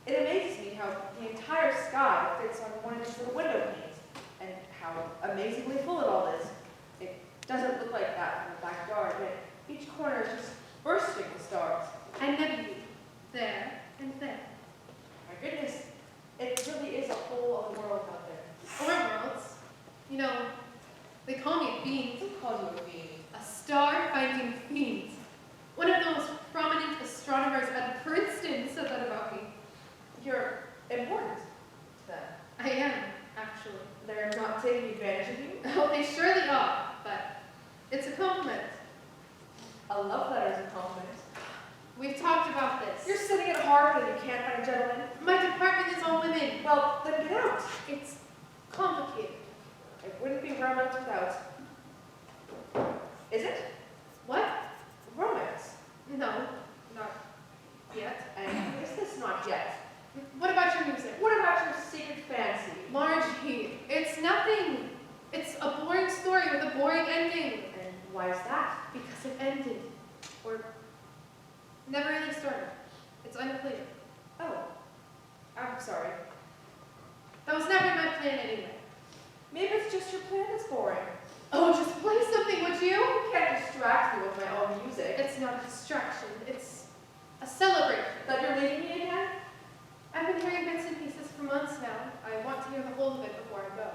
It amazes me how the entire sky fits on one of these little window panes, and how amazingly full it all is. It doesn't look like that from the backyard, but each corner is just bursting with stars. And nebulae. There and there. My goodness, it really is a whole other world out there. Or worlds. You know, they call me a fiend. Who calls you a fiend? A star-finding fiend. One of those prominent astronomers at Princeton said that about me. You're important to them. I am, actually. They're not taking advantage of you. Oh, they surely are, but it's a compliment. A love letter is a compliment. We've talked about this. You're sitting at Harvard and you can't find a gentleman. My department is all women. Well, then get out. It's complicated. It wouldn't be romance without. Is it? What? Romance. No, not yet. And is this not yet? What about your music? What about your secret fancy? Margie, it's nothing. It's a boring story with a boring ending. And why is that? Because it ended. Or never really started. It's unclear. Oh, I'm sorry. That was never my plan anyway. Maybe it's just your plan that's boring. Oh, just play something, would you? You can't distract me with my own music. It's not a distraction. It's a celebration. That you're leaving me again? I've been hearing bits and pieces for months now. I want to hear the whole of it before I go.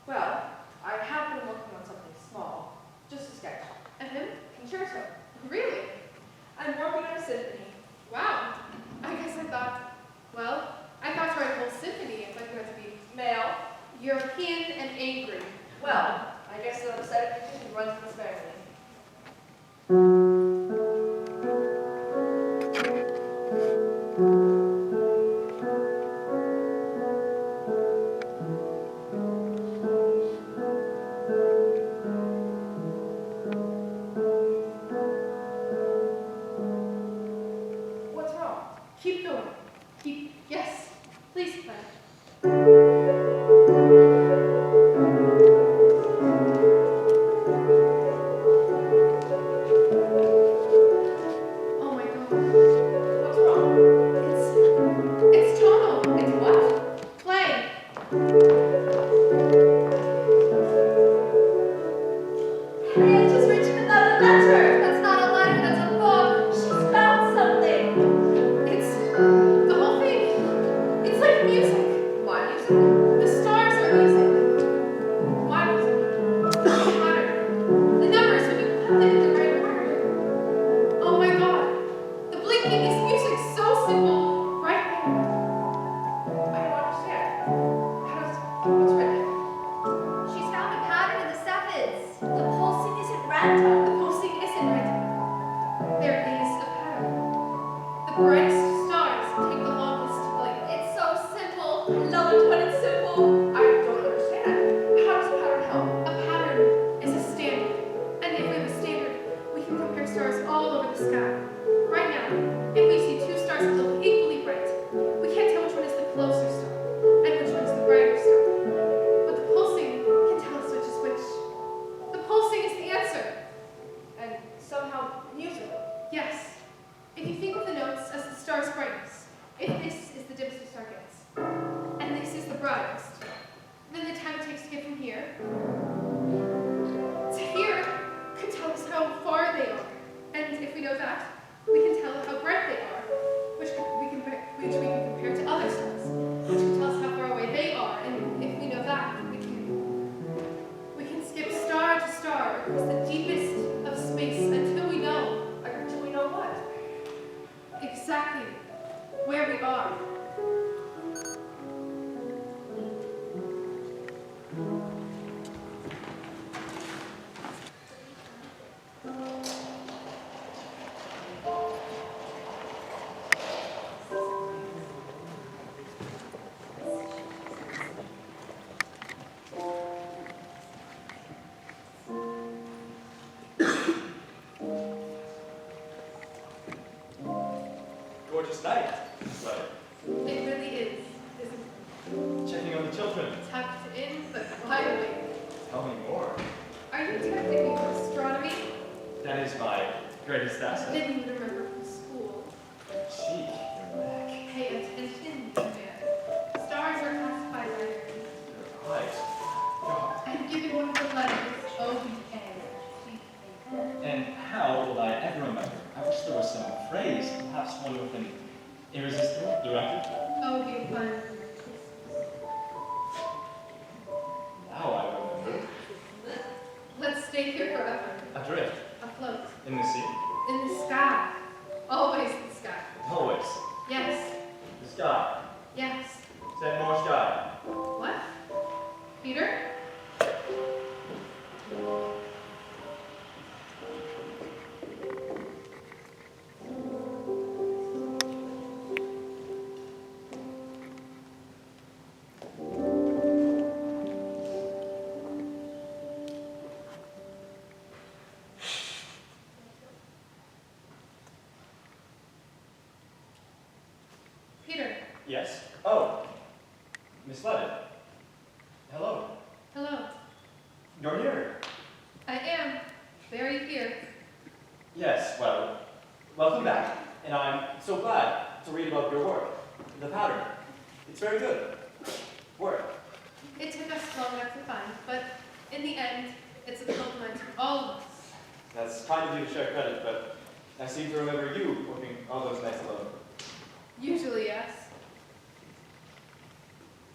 Well, I have been working on something small. Just a sketch. And him? Concerto. Really? I'm working on a symphony. Wow. I guess I thought to write a whole symphony if I could have to be Male. European and angry. Well, I guess the upset condition runs in this family. What's wrong? Keep going. Yes. Please play. Oh my God. What's wrong? It's tonal. It's what? Play. Harriet has written another letter. That's not a letter, that's a book. She's found something. It's the whole thing. It's like music. My music? The stars are music. Why music? The pattern. The numbers when you put them in the right order. Oh my God. The blinking is music so simple. Right there. I don't understand. What's written? She's found a pattern in the Cepheids. The pulsing isn't random. The pulsing isn't random. There is a pattern. The brightest stars take the longest to blink. It's so simple. I love it when it's simple. I don't understand. How does a pattern help? A pattern is a standard. And if we have a standard, we can compare stars all over the sky. Right now, if we see 2 stars that look equally bright, we can't tell which one is the closer star and which one is the brighter star. But the pulsing can tell us which is which. The pulsing is the answer. And somehow musical. Yes. If you think of the notes as the star's brightness, if this is the dimmest the star gets, and this is the brightest, then the time it takes to get from here to here could tell us how far they are. And if we know that, we can tell how bright they are, which we can compare to other stars, which can tell us how far away they are. And if we know that, we can skip star to star across the deepest of space until we know what? exactly where we are. gorgeous night, Miss Levitt. It really is, isn't Checking on the children. it? Tucked in, but wide awake. Tell me more. Are you technically for astronomy? That is my greatest I asset. didn't even remember from school. Cheek, your neck, Pay attention, man. Stars are classified by their your eyes. God. I'm given one of the letters, O-B-A. And how will I ever remember? I wish there was some phrase, perhaps one with an irresistible directive. Oh, you fun. Now I remember. Let's stay here forever. Adrift. Afloat. In the sea. In the sky. Always the sky. Always. Yes. The sky. Yes. Send more sky. What? Peter? Peter. Yes? Oh. Miss Levitt. Hello. Hello. You're here. I am. Very here. Yes, well, welcome back. And I'm so glad to read about your work. The pattern. It's very good. Work. It took us long enough to find, but in the end, it's a compliment to all of us. That's kind of you to share credit, but I seem to remember you working all those nights alone. Usually, yes.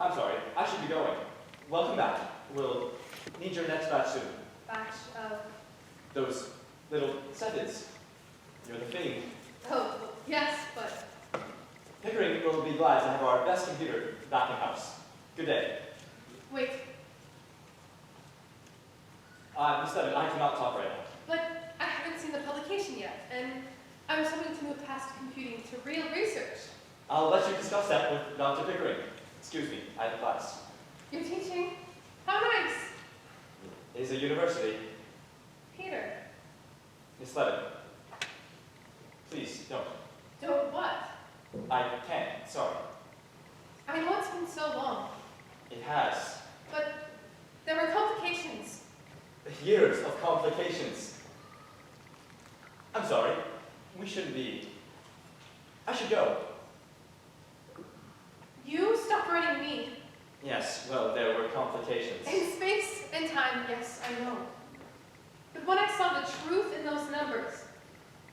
I'm sorry, I should be going. Welcome back. We'll need your next batch soon. Batch of... Those little sevens. You're the thing. Oh, yes, but... Pickering will be glad to have our best computer back in house. Good day. Wait, Miss Levitt, I cannot talk right now. but I haven't seen the publication yet, and I was hoping to move past computing to real research. I'll let you discuss that with Dr. Pickering. Excuse me, I have a class. You're teaching? How nice! It is a university. Peter, Miss Levitt, please don't. don't what? I can't, sorry. I know it's been so long, It has. but there were complications. Years of complications. I'm sorry. We shouldn't be. I should go. You stopped writing me. Yes, well, there were complications. In space and time, yes, I know. But when I saw the truth in those numbers,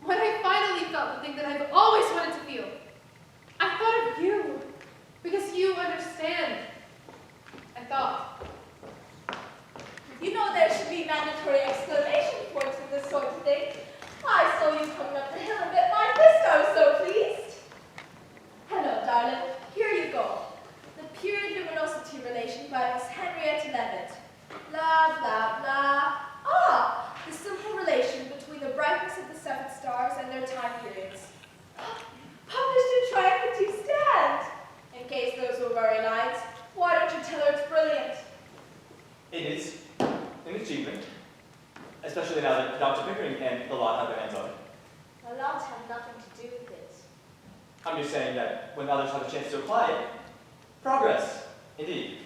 when I finally felt the thing that I've always wanted to feel, I thought of you, because you understand. I thought, You know there should be mandatory exclamation points for this sort of thing. I saw you coming up the hill and bit my fist. I was so pleased. Hello, darling. Here you go. The period luminosity relation by Miss Henrietta Levitt. Blah, blah, blah. Ah, the simple relation between the brightness of the seven stars and their time periods. Published in Triumphantine Stand. In case those were worry lines, why don't you tell her it's brilliant? It is an achievement, especially now that Dr. Pickering and the lot have their hands on it. A lot have nothing to do with it. I'm just saying that when others have a chance to apply it, progress, indeed.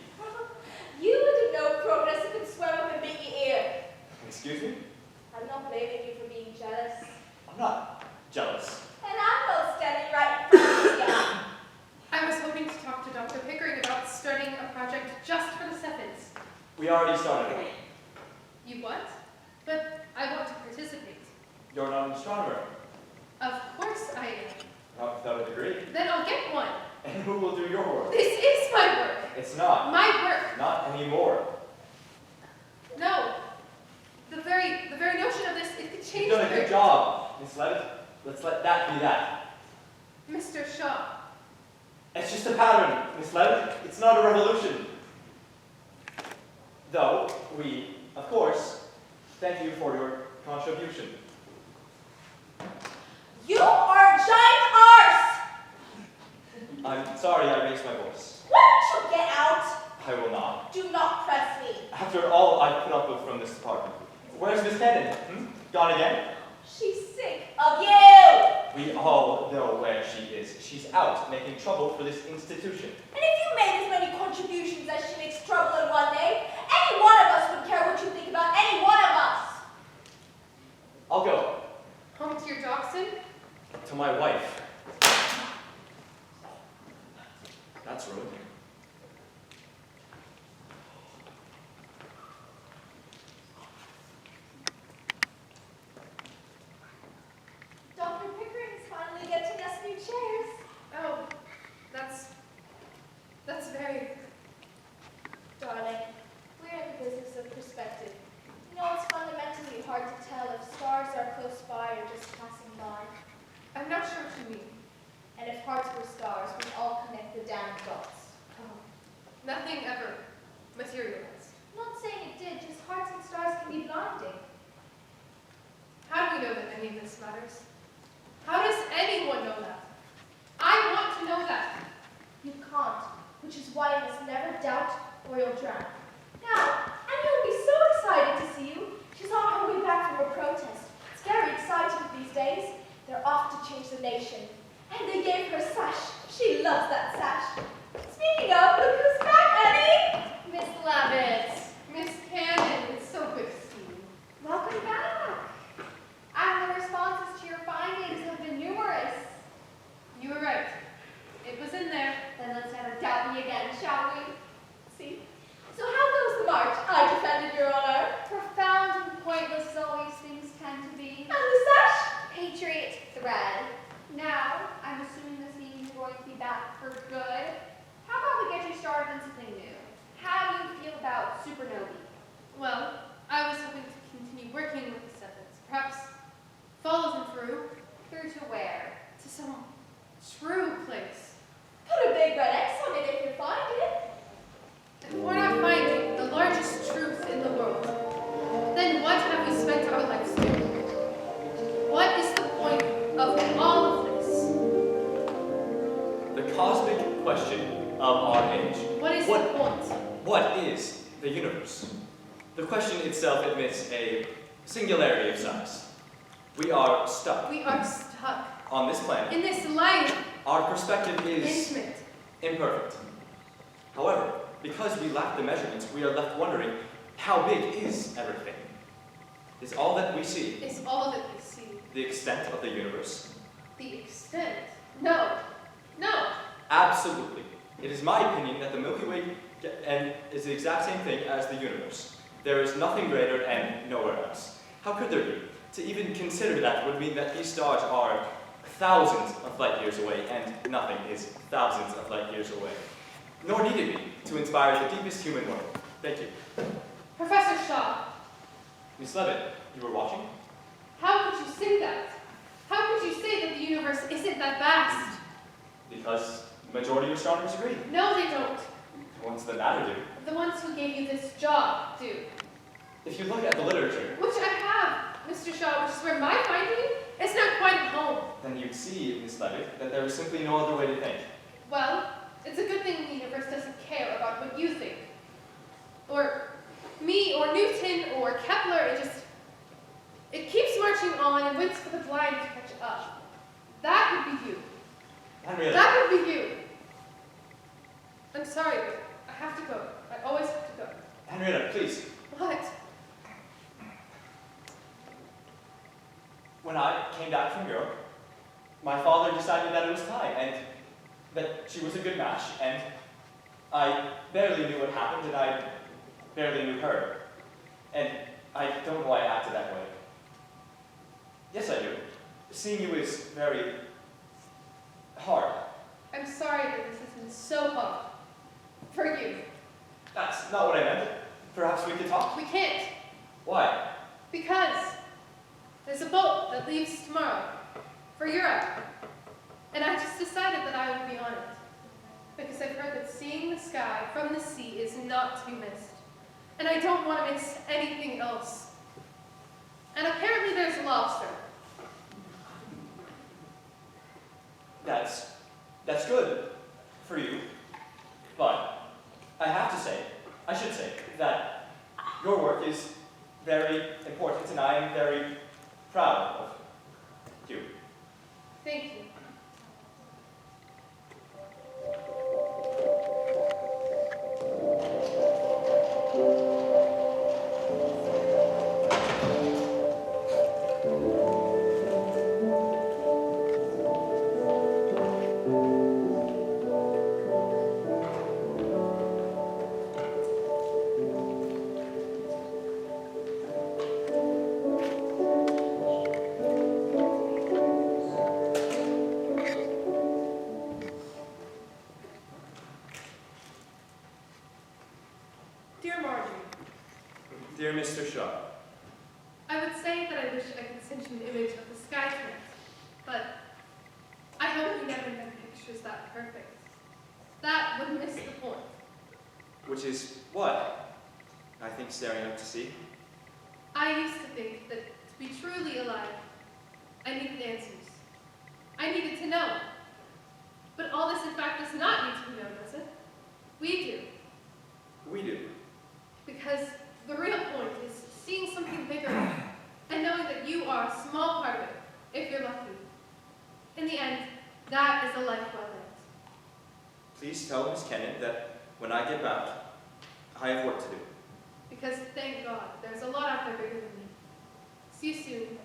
You would know progress if it swam up a biggie ear. Excuse me? I'm not blaming you for being jealous. I'm not jealous. And I'm not standing right in front of you. I was hoping to talk to Dr. Pickering about starting a project just for the sevens. We already started. You what? But I want to participate. You're not an astronomer. Of course I am. Not without a degree. Then I'll get one. And who will do your work? This is my work. It's not. My work. Not anymore. No. The very notion of this, it could change You've done a the good job, Miss Levitt. Let's let that be that. Mr. Shaw. It's just a pattern, Miss Levitt. It's not a revolution. Though we, of course, thank you for your contribution. You are a giant arse! I'm sorry I raised my voice. Why don't you get out? I will not. Do not press me. After all I've put up with from this department. Where's Miss Cannon? Gone again? She's sick of you! We all know where she is. She's out making trouble for this institution. And if you made as many contributions as she makes trouble in one day, any one of us would care what you think about any one of us. I'll go. Home to your dachshund? To my wife. That's rude. Dr. Pickering's finally getting us new chairs. Oh, that's very... Darling, we're in the business of perspective. You know, it's fundamentally hard to tell if stars are close by or just passing by. I'm not sure what you mean. And if hearts were stars, we'd all connect the damn dots. Oh, nothing ever materialized. I'm not saying it did, just hearts and stars can be blinding. How do we know that any of this matters? How does anyone know that? I want to know that. You can't, which is why you must never doubt or you'll drown. Now, Annie will be so excited to see you. She's on her way back from a protest. It's very exciting these days. They're off to change the nation. And they gave her a sash. She loves that sash. Speaking of, look who's back, Annie! Miss Levitt. Miss Cannon, it's so good to see you. Welcome back. And the responses to your findings have been numerous. You were right. It was in there. Then let's never doubt me again, shall we? See? So how goes the march? I defended your honor. Profound and pointless as always things tend to be. And the sash? Patriot thread. Now, I'm assuming this means you're going to be back for good. How about we get you started on something new? How do you feel about supernovae? Well, I was hoping to continue working with the Sevens. Perhaps follow them through Through to where? to some true place. Put a big red X on it if you find it. If we're not finding the largest truth in the world, then what have we spent our lives doing? What is the point of all of this? The cosmic question of our age. What is the point? What is the universe? The question itself admits a singularity of size. We are stuck We are stuck on this planet. in this life, Our perspective is intimate. imperfect. However, because we lack the measurements, we are left wondering, how big is everything? Is all that we see Is all that we see. the extent of the universe? The extent? No. No. Absolutely. It is my opinion that the Milky Way is the exact same thing as the universe. There is nothing greater and nowhere else. How could there be? To even consider that would mean that these stars are thousands of light years away, and nothing is thousands of light years away. Nor need it be to inspire the deepest human wonder. Thank you. Professor Shaw, Miss Levitt, you were watching? how could you say that? How could you say that the universe isn't that vast? Because the majority of astronomers agree. No, they don't. The ones that matter do. The ones who gave you this job do. If you look at the literature, Which I have, Mr. Shaw, which is where my finding is not quite at home. then you'd see, Miss Levitt, that there is simply no other way to think. Well, it's a good thing the universe doesn't care about what you think. Or me, or Newton, or Kepler, it keeps marching on and waits for the blind to catch up. That would be you. Henrietta, That would be you. I'm sorry, but I have to go. I always have to go. Henrietta, please. What? When I came back from Europe, my father decided that it was time, and that she was a good match, and I barely knew what happened, and I barely knew her. And I don't know why I acted that way. Yes, I do. Seeing you is very hard. I'm sorry that this has been so hard. For you. That's not what I meant. Perhaps we could talk. We can't. Why? Because there's a boat that leaves tomorrow for Europe. And I just decided that I would be on it. Because I've heard that seeing the sky from the sea is not to be missed. And I don't want to miss anything else. And apparently there's lobster. That's good for you. But I should say that your work is very important, and I am very proud of you. Thank you. Dear Margie, Dear Mr. Shaw, I would say that I wish I could send you an image of the sky tonight, but I hope you never make pictures that perfect. That would miss the point. which is what? I think staring out to sea. I used to think that to be truly alive, I needed answers. I needed to know. But all this, in fact, does not need to be known, does it? We do. We do. Because the real point is seeing something bigger and knowing that you are a small part of it, if you're lucky. In the end, that is a life well lived. Please tell Miss Kennan that when I get back, I have work to do. Because thank God, there's a lot out there bigger than me. See you soon,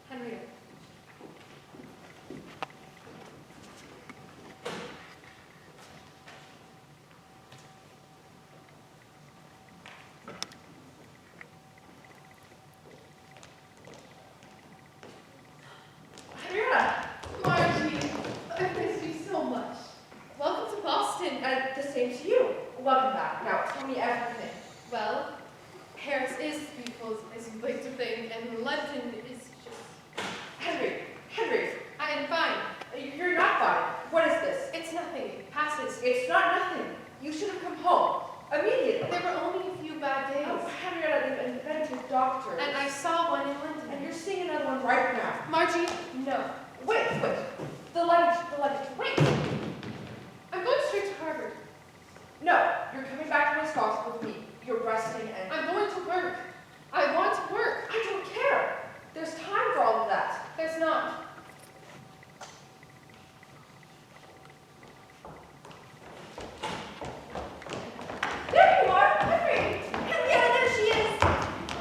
Henriette. Vera! Margie, I've missed you so much. Welcome to Boston. And the same to you. Welcome back. Now, tell me everything. Well, Paris is as beautiful as you'd like to think, and London is just... Henry, I am fine. you're not fine. What is this? It's nothing. It passes. It's not nothing. You should have come home. Immediately. There were only a few bad days. Oh, Henrietta, they've invented doctors. And I saw one in London. And you're seeing another one right now. Margie, no. Wait. The luggage. Wait. I'm going straight to Harvard. No, you're coming back to Wisconsin with me. You're resting and... I'm going to work. I want to work. I don't care. There's time for all of that. There's not. There you are, Henry. Henrietta, there she is.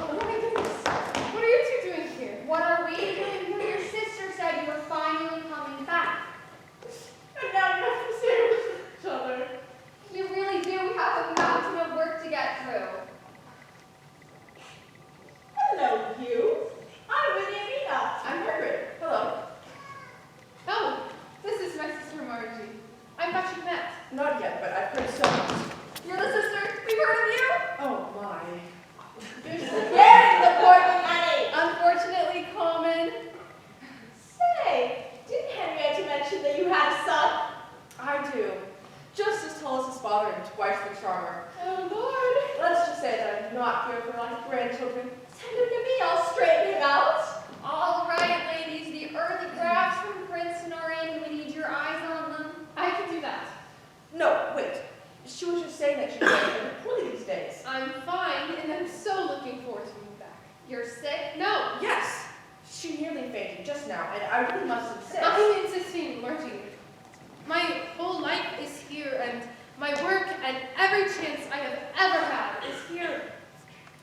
Oh my goodness. What are you two doing here? What are we doing here? Your sister said you were finally coming back. And now you have to stay with each other. You really do have a mountain of work to get through. Hello, you. I'm with Irina. I'm Margaret. Hello. Oh, this is my sister Margie. I thought you met. Not yet, but I've heard so much. You're the sister. We've heard of you. Oh my. Very important money. Unfortunately common. Say, didn't Henrietta mention that you had a son? I do. Just as tall as his father and twice the charmer. Oh, Lord. Let's just say that I'm not here for my grandchildren. Send him to me. I'll straighten him out. All right, ladies. The early drafts from Princeton are in. We need your eyes on them. I can do that. No, wait. She was just saying that she's going to poorly these days. I'm fine, and I'm so looking forward to being back. You're sick? No, Yes. She nearly fainted just now, and I really must insist. I'm insisting, Margie. My whole life is here, and my work and every chance I have ever had is here.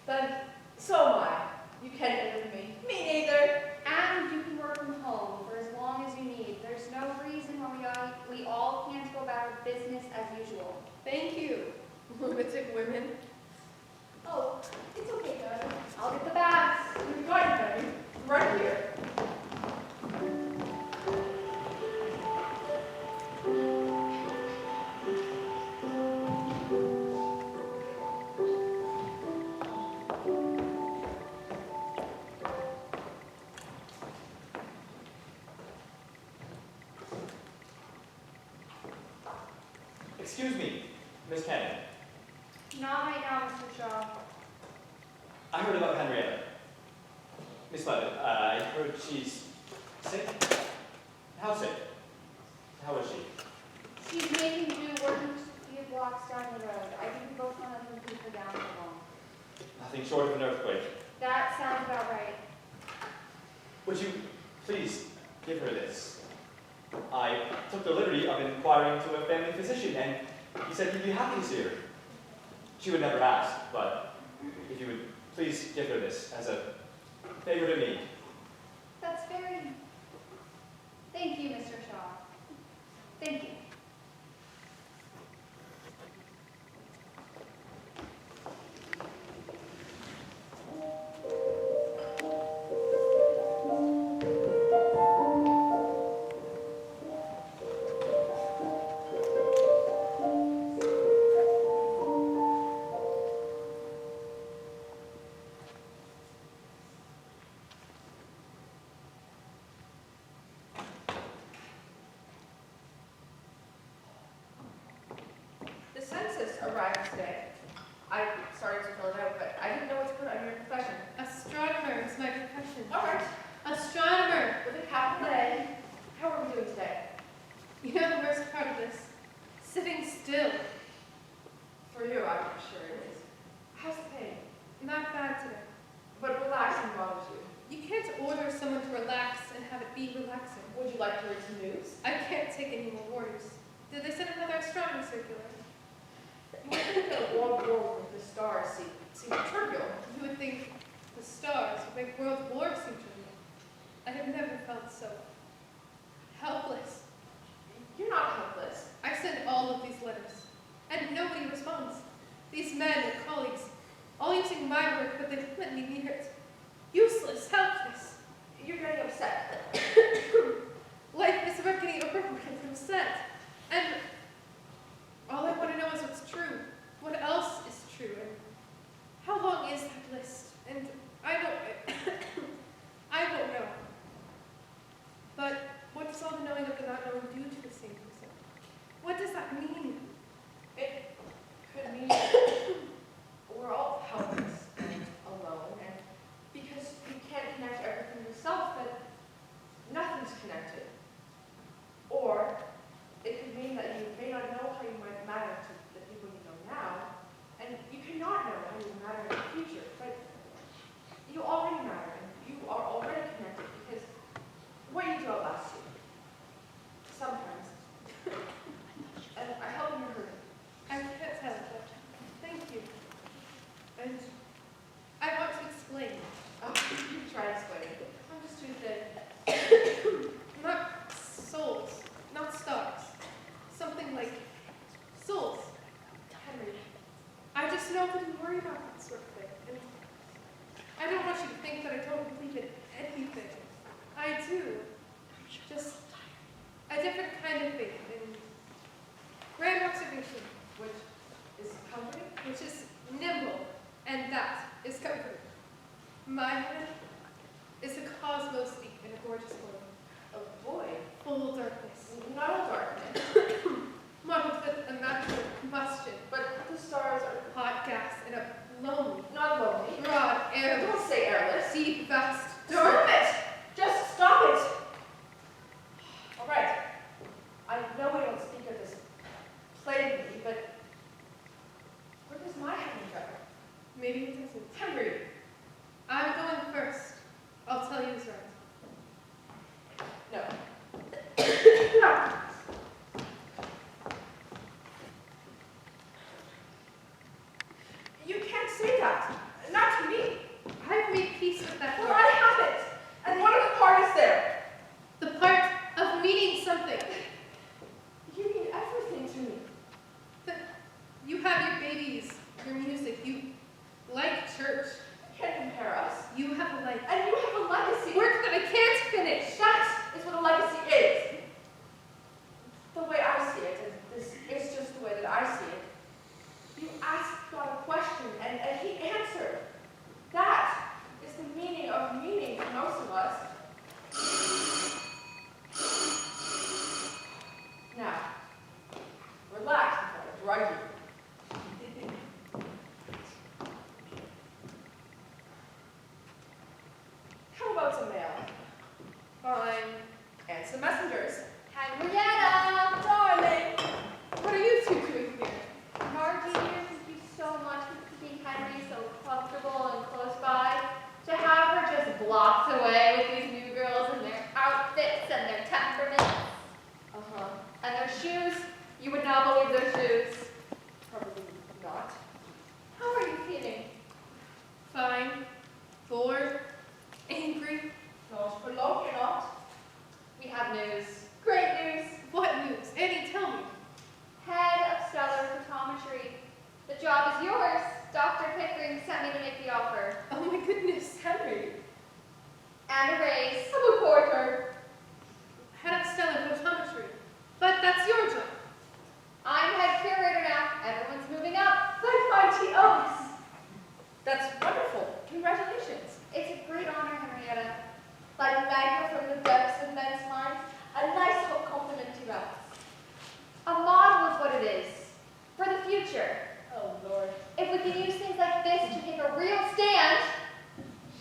Then, so am I. You can't live with me. Me neither. And you can work from home for as long as you need. There's no reason why we all can't go about business as usual. Thank you, lunatic women. Oh, it's okay, darling. I'll get the bags. You've got it, Henry. Right here. Excuse me, Miss Kennan. Not right now, Mr. Shaw. I heard about Henrietta. Miss Levitt, I heard she's sick. How sick? How is she? She's making do working just a few blocks down the road. I think we both want to keep her down for long. Nothing short of an earthquake. That sounds about right. Would you please give her this? took the liberty of inquiring to a family physician, and he said he'd be happy to see her. She would never ask, but if you would please give her this as a favor to me. That's very... Thank you, Mr. Shaw. Thank you. The census arrived today. I started to fill it out, but I didn't know what to put on your profession. Astronomer is my profession. All right. Astronomer. With a capital A. How are we doing today? You know the worst part of this? Sitting still. For you, I'm sure it is. How's the pain? Not bad today. But relaxing bothers you. You can't order someone to relax and have it be relaxing. Would you like to read some news? I can't take any more orders. Did they send another astronomy circular? You would think that a world war with the stars seem turbulent. You would think the stars would make world war seem trivial. I have never felt so helpless. You're not helpless. I send all of these letters, and nobody responds. These men and colleagues, all using my work, but they don't let me near it. Useless, helpless. You're getting upset. Life is about getting over what I'm upset. And all I want to know is what's true. What else is true? And how long is that list? And I don't I don't know. But what does all the knowing of the not knowing do to the same person? What does that mean? It could mean we're all helpless and alone, and because you can't connect everything yourself, that nothing's connected. Or it could mean that you may not know how you might matter to the people you know now, and you cannot know how you matter in the future, but you already matter, and you are already connected, because what you do outlasts you. Sometimes. And I help you hurt. I can't tell, but thank you. And I want to explain. Oh, you try explaining. I'm just too thin. Not souls, not stars. Something like souls. Henry. I just know that you worry about that sort of thing. And I don't want you to think that I don't believe in anything. I do. Just a different kind of faith in grand observation, Which is comforting. which is nimble, and that is comforting. My head is a cosmos deep in a gorgeous world, A void. full darkness, Not all darkness. muddled with immaculate combustion, But the stars are hot gas, and a lonely, not lonely. broad, airless, Don't say airless. deep, vast, Stop it! Just stop it! All right. I know we don't speak of this plainly, but where does my heaven go? maybe it doesn't. Henry. I'm going first. I'll tell you who's right. No. No. You can't say that. Not to me. I've made peace with that Well, part. I haven't. And what are the parties there? The part of meaning something. You mean everything to me. That you have your babies, your music, you like church, You can't compare us. you have a life. And you have a legacy. Work that I can't finish. That is what a legacy is. The way I see it, and this is just the way that I see it. You asked God a question, and he answered. That is the meaning of meaning for most of us. Now, relax before I drug you. How about some mail? Fine. And some messengers. Henrietta, darling. What are you two doing here? Margie here, thank you so much for keeping Henry so comfortable and close by. To have her just blocked away with these new girls and their outfits and their temperaments. Uh-huh. You would not believe those shoes. Probably not. How are you feeling? Fine. Bored. Angry. Not for long, you're not. We have news. Great news. What news? Annie, tell me. Head of stellar photometry. The job is yours. Dr. Pickering sent me to make the offer. Oh my goodness, Henry. And a raise. I'm a porter. Head of stellar photometry. But that's your job. I'm head curator now. Everyone's moving up. Like mighty oaks. That's wonderful. Congratulations. It's a great honor, Henrietta. Like magma from the depths of men's minds. A nice hot compliment to us. A model is what it is. For the future. Oh, Lord. If we can use things like this to take a real stand,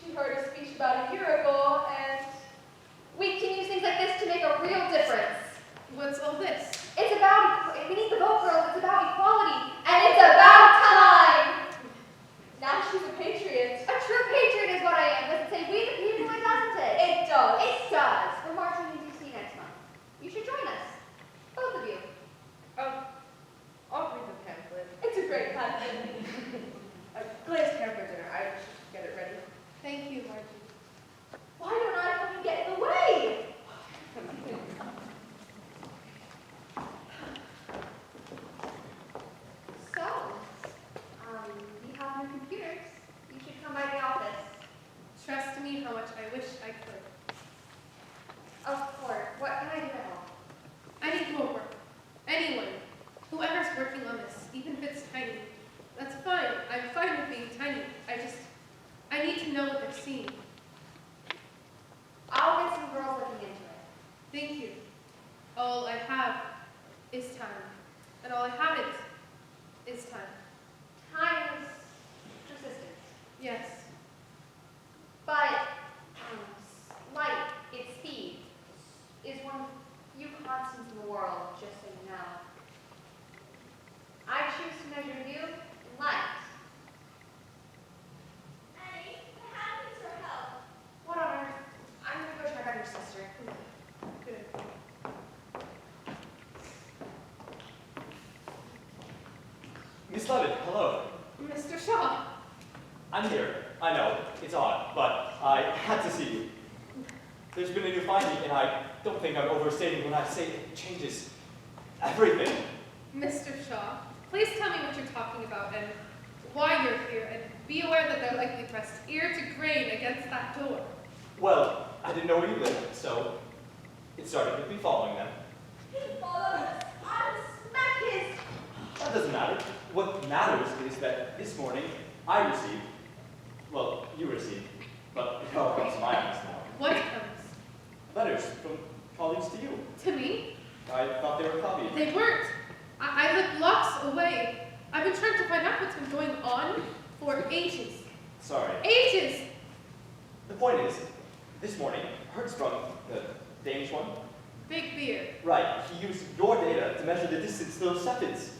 She heard a speech about a year ago, and we can use things like this to make a real difference. What's all this? It's about, we need the vote, girls. It's about equality. And it's about time. now she's a patriot. A true patriot is what I am. Does it say we the people, or doesn't it? It does. It does. We're marching in D.C. next month. You should join us. Both of you. I'll read the pamphlet. It's a great pamphlet. Glazed hamburger dinner. I should get it ready. Thank you, Margie. Why don't I come and get in the way? So, we have new computers. You should come by the office. Trust me how much I wish I could. Of course. What can I do to help? I need more work. Anyone. Whoever's working on this, even if it's tiny. That's fine. I'm fine with being tiny. I need to know what they're seeing. I'll get some girls looking into it. Thank you. All I have is time. And all I haven't is time. Time is persistence. Yes. But light, its speed, is one of the few constants in the world, just so you know. I choose to measure you in light. Annie, what happened to her health? What on earth? I'm gonna go check on your sister. Good. Miss Levitt, hello. Mr. Shaw. I'm here. I know, it's odd, but I had to see you. There's been a new finding, and I don't think I'm overstating when I say it changes everything. Mr. Shaw, please tell me what you're talking about and why you're here, and be aware that they're likely pressed ear to grain against that door. Well, I didn't know where you lived, so it started with me following them. He followed us. I will smack his. That doesn't matter. What matters is that this morning I received, well, you received, but it all comes to my eyes now. What comes? Letters from colleagues to you. To me? I thought they were copied. They weren't. I live blocks away. I've been trying to find out what's been going on for ages. Sorry. Ages! The point is, this morning, Hertzsprung, the Danish one, Big beer. right, he used your data to measure the distance to those septons.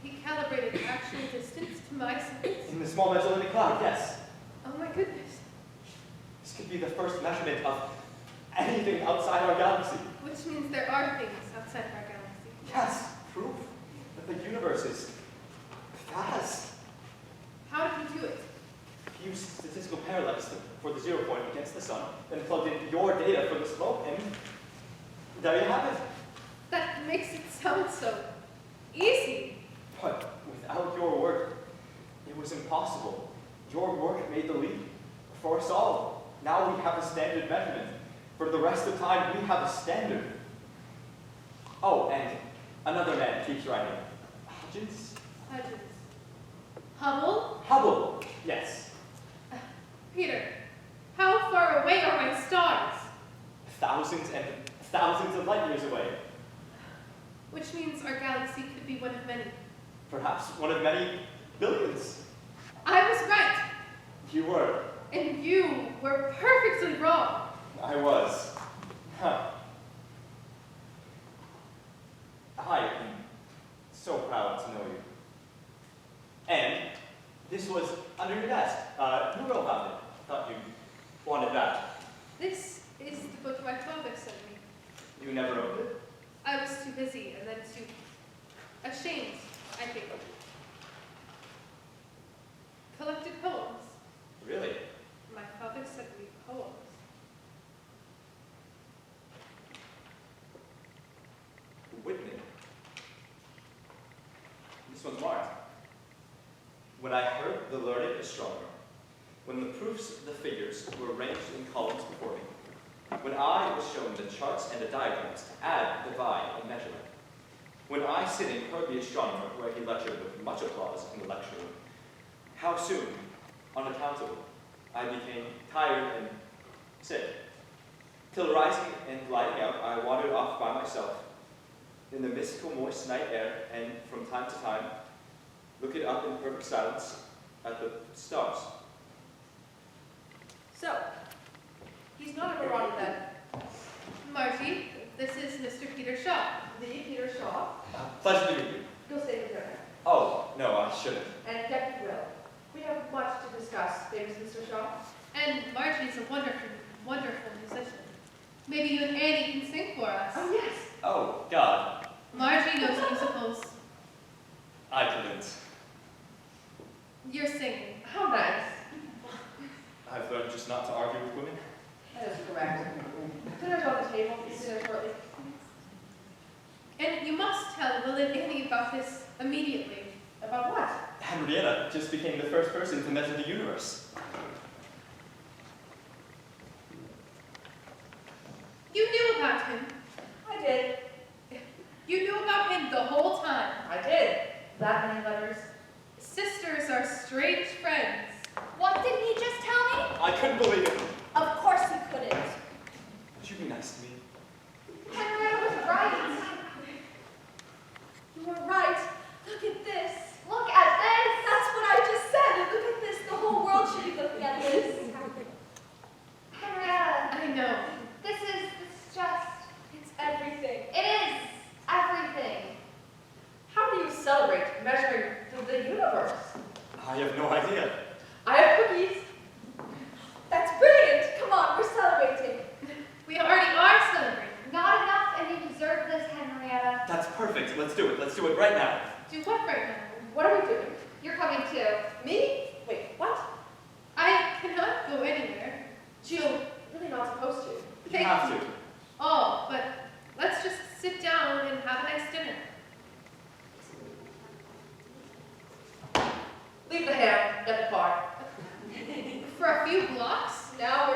He calibrated actual distance to my sentence. In the small Magellanic Cloud, yes. Oh my goodness. This could be the first measurement of anything outside our galaxy. Which means there are things outside of our galaxy. Yes, proof that the universe is vast. How did he do it? He used statistical parallax for the 0 point against the sun, then plugged in your data for the slope, and there you have it. That makes it sound so easy. But without your work, it was impossible. Your work made the leap for us all. Now we have a standard measurement. For the rest of time, we have a standard. Oh, and another man keeps writing. Hudgens? Hudgens. Hubble? Hubble, yes. Peter, how far away are my stars? Thousands and thousands of light years away. Which means our galaxy could be one of many. Perhaps one of many billions. I was right, You were. and you were perfectly wrong. I was. Huh. I am so proud to know you. And this was under your desk. Who wrote about it? Thought you wanted that. This is the book my father sent me. You never opened it? I was too busy and then too ashamed, I think. Collected poems. Really? My father said read poems. Whitney. This one's marked. When I heard the learned astronomer, when the proofs of the figures were arranged in columns before me, when I was shown the charts and the diagrams to add, divide, and measure, when I sitting heard the astronomer where he lectured with much applause in the lecture room, how soon, unaccountable, I became tired and sick, till rising and gliding out, I wandered off by myself in the mystical moist night air, and from time to time, looking up in perfect silence at the stars. So, he's not a marauder then. Margie, this is Mr. Peter Shaw. The Peter Shaw. Pleasure to meet you. You'll stay with her. Oh, no, I shouldn't. And Deputy Will. We have much to discuss, famous Mr. Shaw. And Margie's a wonderful, wonderful musician. Maybe you and Annie can sing for us. Oh, yes. Oh, God. Margie knows musicals. I couldn't. You're singing. How nice. I've learned just not to argue with women. That is correct. Dinner's on the table. Dinner shortly. And you must tell Will and Annie about this immediately. About what? Henrietta just became the first person to measure the universe. You knew about him. I did. You knew about him the whole time. I did. That many letters. Sisters are strange friends. What did he just tell me? I couldn't believe it. Of course he couldn't. Would you be nice to me? Henrietta was right. You were right. Look at this. Look at this. That's what I just said. Look at this. The whole world should be looking at this. Henrietta, I know. this is just, It's everything. it is everything. How do you celebrate measuring the universe? I have no idea. I have cookies. That's brilliant. Come on, we're celebrating. We already are celebrating. Not enough, and you deserve this, Henrietta. That's perfect. Let's do it. Let's do it right now. Do what right now? What are we doing? You're coming too. Me? Wait, what? I cannot go anywhere. You're really not supposed to. You have to. Oh, but let's just sit down and have a nice dinner. Leave the ham, get the car. For a few blocks? Now we're